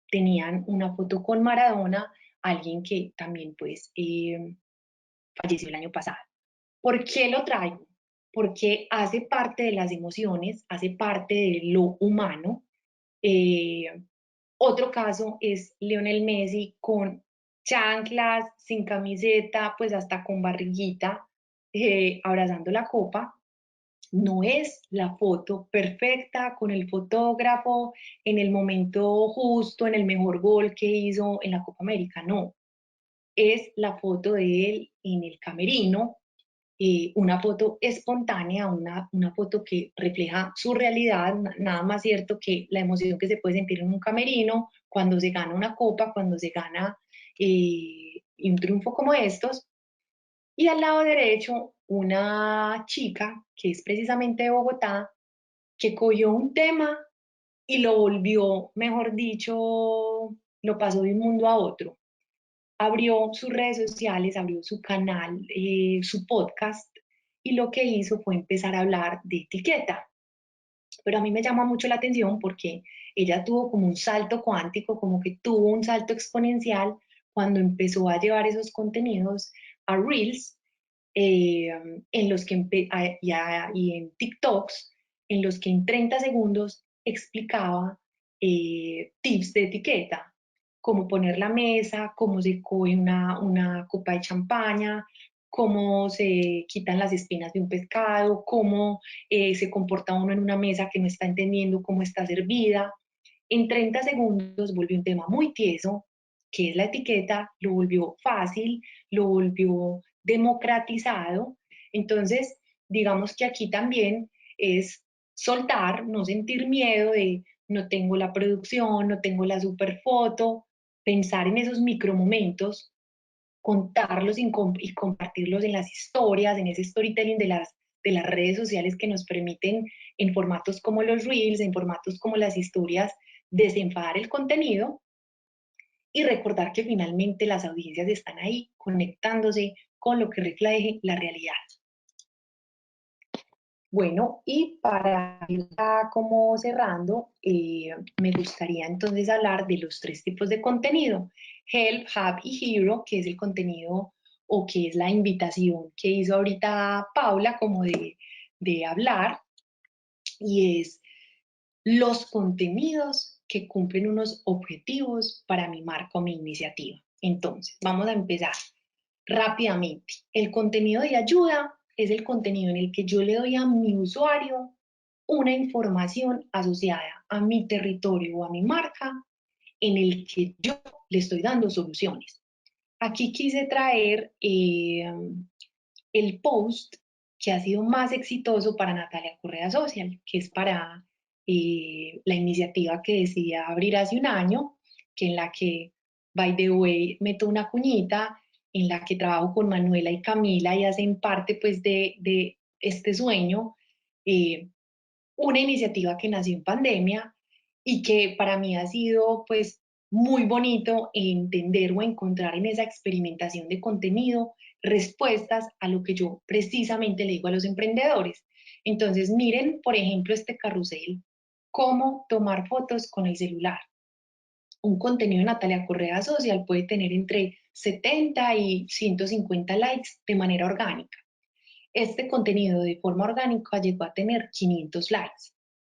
tenían una foto con Maradona, alguien que también pues falleció el año pasado. ¿Por qué lo traigo? Porque hace parte de las emociones, hace parte de lo humano. Eh, Otro caso es Lionel Messi con chanclas, sin camiseta, pues hasta con barriguita, abrazando la copa. No es la foto perfecta con el fotógrafo en el momento justo, en el mejor gol que hizo en la Copa América, no. Es la foto de él en el camerino, una foto espontánea, una foto que refleja su realidad, nada más cierto que la emoción que se puede sentir en un camerino cuando se gana una copa, cuando se gana un triunfo como estos. Y al lado derecho, una chica que es precisamente de Bogotá, que cogió un tema y lo volvió, mejor dicho, lo pasó de un mundo a otro. Abrió sus redes sociales, abrió su canal, su podcast, y lo que hizo fue empezar a hablar de etiqueta. Pero a mí me llama mucho la atención porque ella tuvo como un salto cuántico, como que tuvo un salto exponencial cuando empezó a llevar esos contenidos a Reels, en los que y en TikToks, en los que en 30 segundos explicaba tips de etiqueta, cómo poner la mesa, cómo se coge una copa de champaña, cómo se quitan las espinas de un pescado, cómo se comporta uno en una mesa que no está entendiendo cómo está servida. En 30 segundos volvió un tema muy tieso, que es la etiqueta, lo volvió fácil, lo volvió democratizado. Entonces, digamos que aquí también es soltar, no sentir miedo de no tengo la producción, no tengo la super foto, pensar en esos micromomentos, contarlos y compartirlos en las historias, en ese storytelling de las redes sociales que nos permiten en formatos como los reels, en formatos como las historias, desenfadar el contenido y recordar que finalmente las audiencias están ahí conectándose con lo que refleje la realidad. Bueno, y para ir como cerrando, me gustaría entonces hablar de los 3 tipos de contenido: Help, Hub y Hero, que es el contenido o que es la invitación que hizo ahorita Paula como de hablar, y es los contenidos que cumplen unos objetivos para mi marca o mi iniciativa. Entonces, vamos a empezar rápidamente. El contenido de ayuda es el contenido en el que yo le doy a mi usuario una información asociada a mi territorio o a mi marca, en el que yo le estoy dando soluciones. Aquí quise traer el post que ha sido más exitoso para Natalia Correa Social, que es para la iniciativa que decidí abrir hace un año, que en la que, by the way, meto una cuñita, en la que trabajo con Manuela y Camila y hacen parte pues de este sueño, una iniciativa que nació en pandemia y que para mí ha sido pues muy bonito entender o encontrar en esa experimentación de contenido respuestas a lo que yo precisamente le digo a los emprendedores. Entonces miren, por ejemplo, este carrusel, cómo tomar fotos con el celular. Un contenido de Natalia Correa Social puede tener entre 70 y 150 likes de manera orgánica. Este contenido de forma orgánica llegó a tener 500 likes.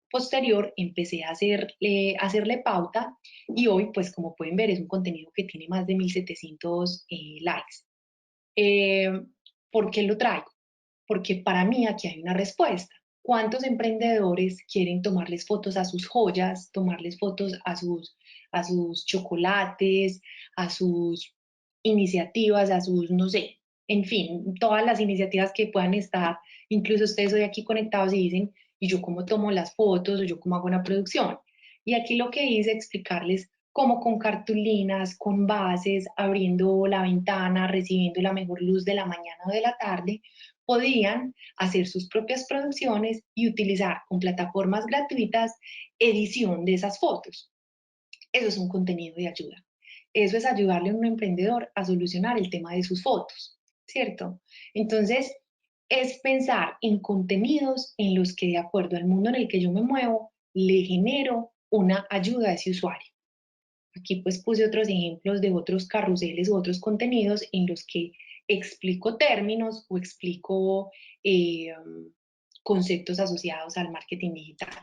Posterior empecé a hacerle pauta y hoy, pues como pueden ver, es un contenido que tiene más de 1700 likes. ¿Por qué lo traigo? Porque para mí aquí hay una respuesta. ¿Cuántos emprendedores quieren tomarles fotos a sus joyas, tomarles fotos a sus chocolates, a sus iniciativas, a sus, no sé, en fin, todas las iniciativas que puedan estar, incluso ustedes hoy aquí conectados y dicen, ¿y yo cómo tomo las fotos o yo cómo hago una producción? Y aquí lo que hice es explicarles cómo con cartulinas, con bases, abriendo la ventana, recibiendo la mejor luz de la mañana o de la tarde, podían hacer sus propias producciones y utilizar con plataformas gratuitas edición de esas fotos. Eso es un contenido de ayuda. Eso es ayudarle a un emprendedor a solucionar el tema de sus fotos, ¿cierto? Entonces, es pensar en contenidos en los que, de acuerdo al mundo en el que yo me muevo, le genero una ayuda a ese usuario. Aquí pues puse otros ejemplos de otros carruseles u otros contenidos en los que explico términos o explico conceptos asociados al marketing digital.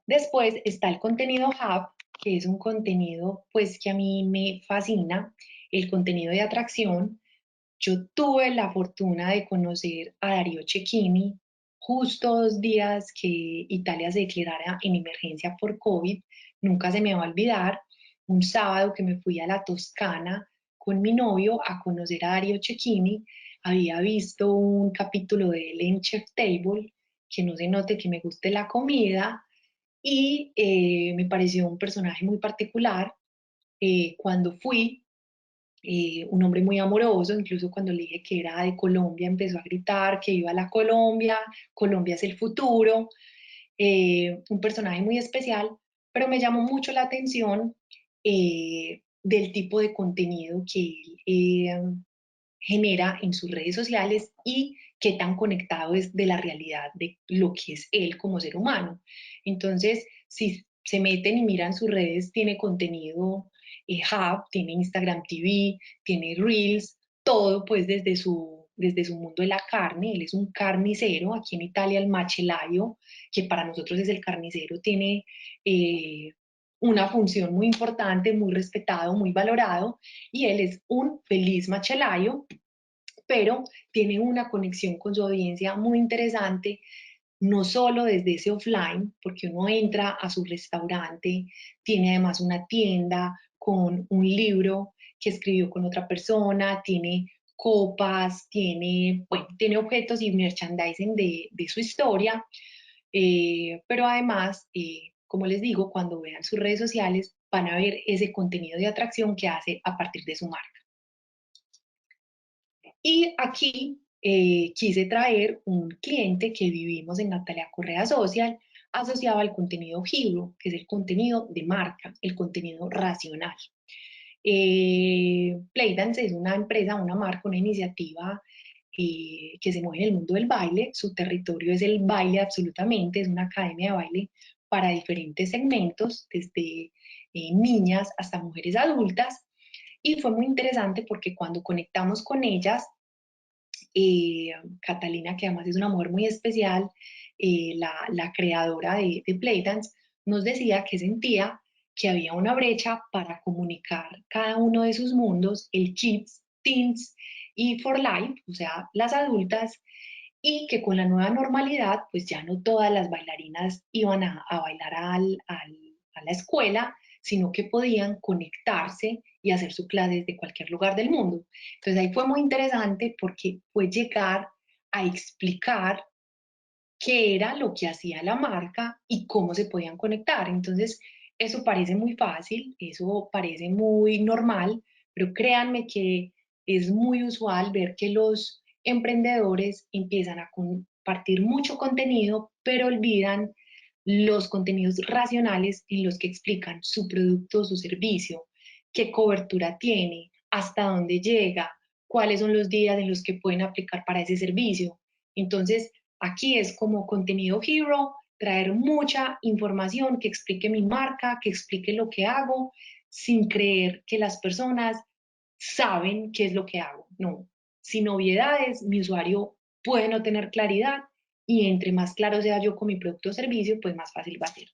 Después está el contenido Hub, que es un contenido pues que a mí me fascina, el contenido de atracción. Yo tuve la fortuna de conocer a Darío Cecchini justo 2 días que Italia se declarara en emergencia por COVID. Nunca se me va a olvidar, un sábado que me fui a la Toscana con mi novio a conocer a Darío Cecchini. Había visto un capítulo de él en Chef Table, que no se note que me guste la comida, y me pareció un personaje muy particular. Cuando fui, un hombre muy amoroso, incluso cuando le dije que era de Colombia, empezó a gritar que iba a la Colombia, Colombia es el futuro, un personaje muy especial, pero me llamó mucho la atención del tipo de contenido que él genera en sus redes sociales y qué tan conectado es de la realidad de lo que es él como ser humano. Entonces, si se meten y miran sus redes, tiene contenido Hub, tiene Instagram TV, tiene Reels, todo pues desde su desde su mundo de la carne. Él es un carnicero. Aquí en Italia el macellaio, que para nosotros es el carnicero, tiene una función muy importante, muy respetado, muy valorado, y él es un feliz macellaio, pero tiene una conexión con su audiencia muy interesante, no solo desde ese offline, porque uno entra a su restaurante, tiene además una tienda con un libro que escribió con otra persona, tiene copas, tiene, bueno, tiene objetos y merchandising de su historia, pero además, como les digo, cuando vean sus redes sociales van a ver ese contenido de atracción que hace a partir de su marca. Y aquí quise traer un cliente que vivimos en Natalia Correa Social, asociado al contenido Hero, que es el contenido de marca, el contenido racional. Playdance es una empresa, una marca, una iniciativa que se mueve en el mundo del baile. Su territorio es el baile absolutamente, es una academia de baile para diferentes segmentos, desde niñas hasta mujeres adultas. Y fue muy interesante porque cuando conectamos con ellas, Catalina, que además es una mujer muy especial, la creadora de Playdance, nos decía que sentía que había una brecha para comunicar cada uno de sus mundos, el Kids, Teens y For Life, o sea, las adultas, y que con la nueva normalidad, pues ya no todas las bailarinas iban a bailar a la escuela, sino que podían conectarse y hacer su clase desde cualquier lugar del mundo. Entonces ahí fue muy interesante porque fue llegar a explicar qué era lo que hacía la marca y cómo se podían conectar. Entonces eso parece muy fácil, eso parece muy normal, pero créanme que es muy usual ver que los emprendedores empiezan a compartir mucho contenido, pero olvidan los contenidos racionales en los que explican su producto, su servicio, qué cobertura tiene, hasta dónde llega, cuáles son los días en los que pueden aplicar para ese servicio. Entonces, aquí es como contenido hero, traer mucha información que explique mi marca, que explique lo que hago, sin creer que las personas saben qué es lo que hago. No, sin obviedades, mi usuario puede no tener claridad y entre más claro sea yo con mi producto o servicio, pues más fácil va a ser.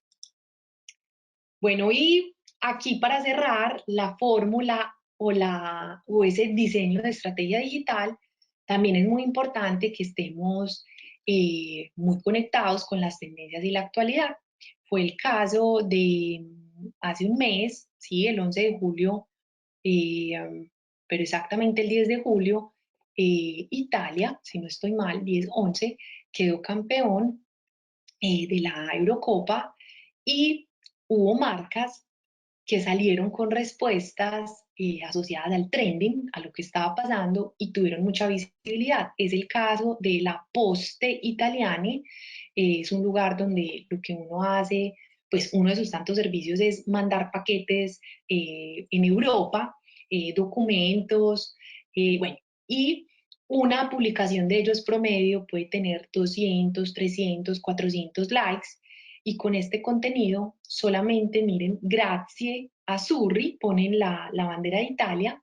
Bueno, y aquí para cerrar, la fórmula o ese diseño de estrategia digital, también es muy importante que estemos muy conectados con las tendencias y la actualidad. Fue el caso de hace un mes, ¿sí? El 11 de julio, pero exactamente el 10 de julio, Italia, si no estoy mal, 10-11, quedó campeón de la Eurocopa y hubo marcas que salieron con respuestas asociadas al trending, a lo que estaba pasando y tuvieron mucha visibilidad. Es el caso de la Poste Italiane, es un lugar donde lo que uno hace, pues uno de sus tantos servicios es mandar paquetes en Europa, documentos, bueno, y una publicación de ellos promedio puede tener 200, 300, 400 likes, y con este contenido solamente miren, grazie azzurri, ponen la bandera de Italia,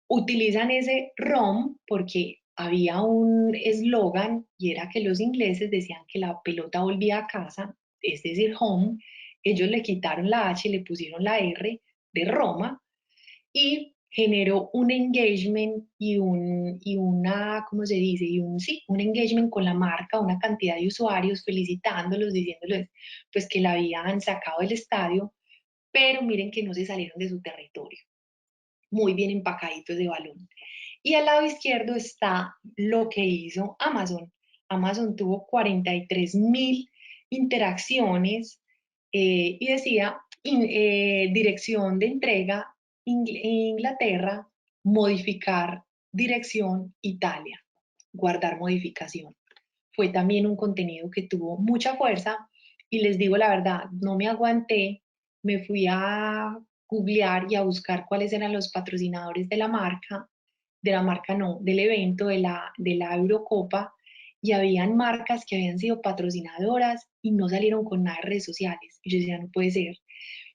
utilizan ese ROM porque había un eslogan y era que los ingleses decían que la pelota volvía a casa, es decir, home. Ellos le quitaron la H y le pusieron la R de Roma y generó un engagement ¿cómo se dice? Un engagement con la marca, una cantidad de usuarios felicitándolos, diciéndoles pues que la habían sacado del estadio, pero miren que no se salieron de su territorio, muy bien empacaditos de balón. Y al lado izquierdo está lo que hizo Amazon. Amazon tuvo 43.000 interacciones y decía dirección de entrega Inglaterra, modificar dirección Italia, guardar modificación. Fue también un contenido que tuvo mucha fuerza y les digo la verdad, no me aguanté, me fui a googlear y a buscar cuáles eran los patrocinadores de la marca no, del evento de la Eurocopa, y habían marcas que habían sido patrocinadoras y no salieron con nada de redes sociales. Y yo decía, no puede ser.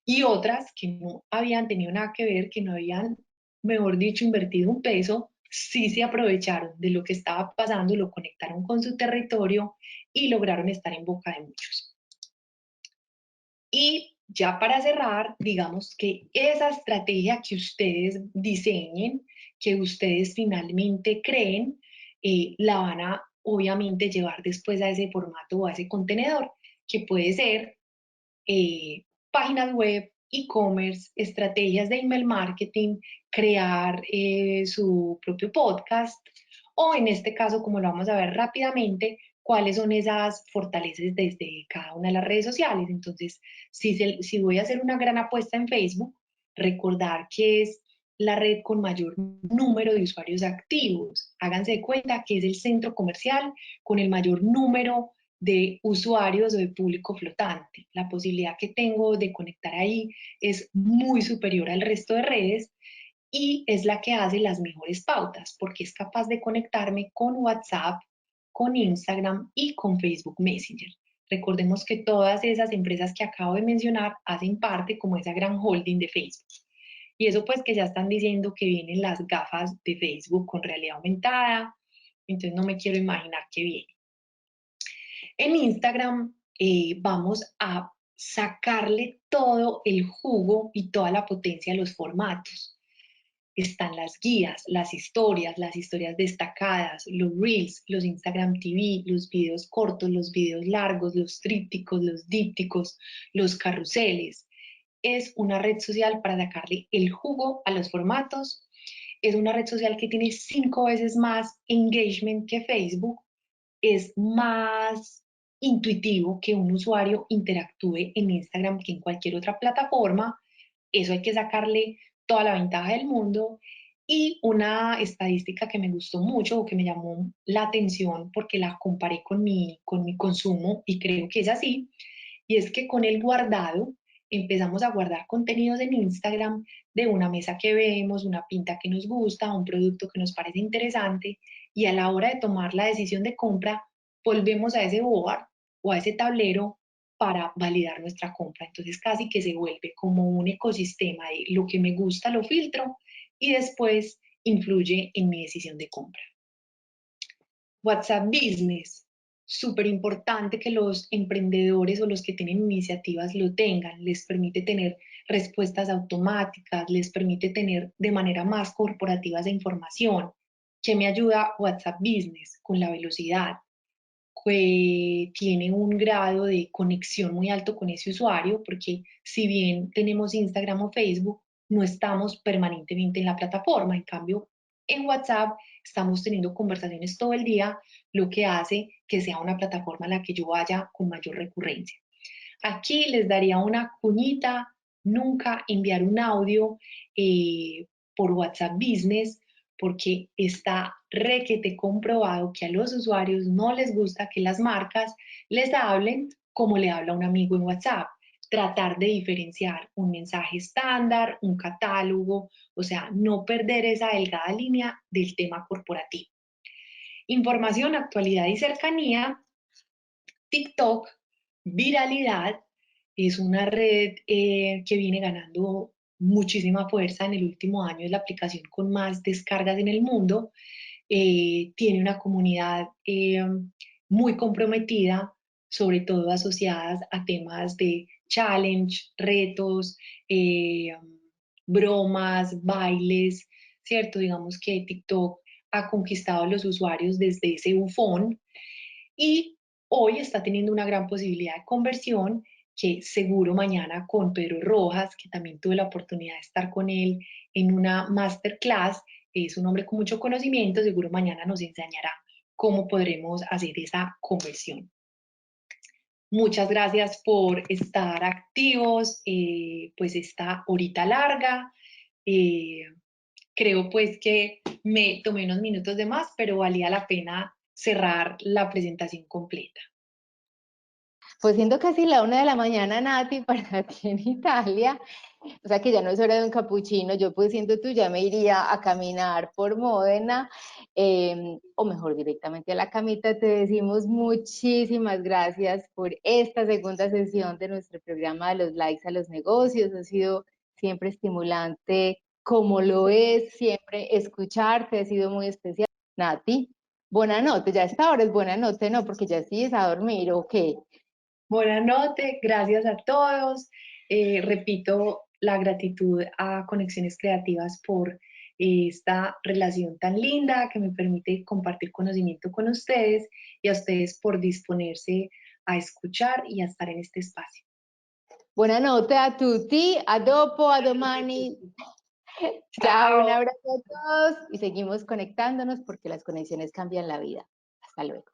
Y otras que no habían tenido nada que ver, que no habían, mejor dicho, invertido un peso, sí se aprovecharon de lo que estaba pasando, lo conectaron con su territorio y lograron estar en boca de muchos. Y ya para cerrar, digamos que esa estrategia que ustedes diseñen, que ustedes finalmente creen, la van a obviamente llevar después a ese formato o a ese contenedor, que puede ser páginas web, e-commerce, estrategias de email marketing, crear su propio podcast o en este caso, como lo vamos a ver rápidamente, cuáles son esas fortalezas desde cada una de las redes sociales. Entonces, si voy a hacer una gran apuesta en Facebook, recordar que es la red con mayor número de usuarios activos. Háganse de cuenta que es el centro comercial con el mayor número de usuarios o de público flotante. La posibilidad que tengo de conectar ahí es muy superior al resto de redes y es la que hace las mejores pautas porque es capaz de conectarme con WhatsApp, con Instagram y con Facebook Messenger. Recordemos que todas esas empresas que acabo de mencionar hacen parte como esa gran holding de Facebook. Y eso pues que ya están diciendo que vienen las gafas de Facebook con realidad aumentada, entonces no me quiero imaginar qué viene. En Instagram vamos a sacarle todo el jugo y toda la potencia a los formatos. Están las guías, las historias destacadas, los reels, los Instagram TV, los videos cortos, los videos largos, los trípticos, los dípticos, los carruseles. Es una red social para sacarle el jugo a los formatos. Es una red social que tiene 5 veces más engagement que Facebook. Es más intuitivo que un usuario interactúe en Instagram que en cualquier otra plataforma. Eso hay que sacarle toda la ventaja del mundo. Y una estadística que me gustó mucho o que me llamó la atención porque la comparé con mi consumo y creo que es así, y es que con el guardado empezamos a guardar contenidos en Instagram de una mesa que vemos, una pinta que nos gusta, un producto que nos parece interesante, y a la hora de tomar la decisión de compra, volvemos a ese board o a ese tablero para validar nuestra compra. Entonces casi que se vuelve como un ecosistema de lo que me gusta lo filtro y después influye en mi decisión de compra. WhatsApp Business, súper importante que los emprendedores o los que tienen iniciativas lo tengan. Les permite tener respuestas automáticas, les permite tener de manera más corporativa esa información. ¿Qué me ayuda WhatsApp Business? Con la velocidad, que tiene un grado de conexión muy alto con ese usuario, porque si bien tenemos Instagram o Facebook, no estamos permanentemente en la plataforma. En cambio, en WhatsApp estamos teniendo conversaciones todo el día, lo que hace que sea una plataforma a la que yo vaya con mayor recurrencia. Aquí les daría una cuñita: nunca enviar un audio por WhatsApp Business, porque está requete comprobado que a los usuarios no les gusta que las marcas les hablen como le habla un amigo en WhatsApp. Tratar de diferenciar un mensaje estándar, un catálogo, o sea, no perder esa delgada línea del tema corporativo. Información, actualidad y cercanía. TikTok, viralidad, es una red que viene ganando muchísima fuerza. En el último año es la aplicación con más descargas en el mundo. Tiene una comunidad muy comprometida, sobre todo asociadas a temas de challenge, retos, bromas, bailes, ¿cierto? Digamos que TikTok ha conquistado a los usuarios desde ese bufón y hoy está teniendo una gran posibilidad de conversión, que seguro mañana con Pedro Rojas, que también tuve la oportunidad de estar con él en una masterclass, es un hombre con mucho conocimiento, seguro mañana nos enseñará cómo podremos hacer esa conversión. Muchas gracias por estar activos, pues esta horita larga. Creo pues que me tomé unos minutos de más, pero valía la pena cerrar la presentación completa. Pues siendo casi la 1 de la mañana, Nati, para ti en Italia, o sea que ya no es hora de un capuchino. Yo pues siendo tú ya me iría a caminar por Módena, o mejor directamente a la camita. Te decimos muchísimas gracias por esta segunda sesión de nuestro programa de los likes a los negocios. Ha sido siempre estimulante como lo es siempre escucharte, ha sido muy especial. Nati, buena noche, ya a esta hora es buena noche, ¿no? Porque ya sí es a dormir, ¿o qué? Buenas noches, gracias a todos. Repito la gratitud a Conexiones Creativas por esta relación tan linda que me permite compartir conocimiento con ustedes y a ustedes por disponerse a escuchar y a estar en este espacio. Buena noche a tutti, a dopo, a domani. Chao, un abrazo a todos y seguimos conectándonos porque las conexiones cambian la vida. Hasta luego.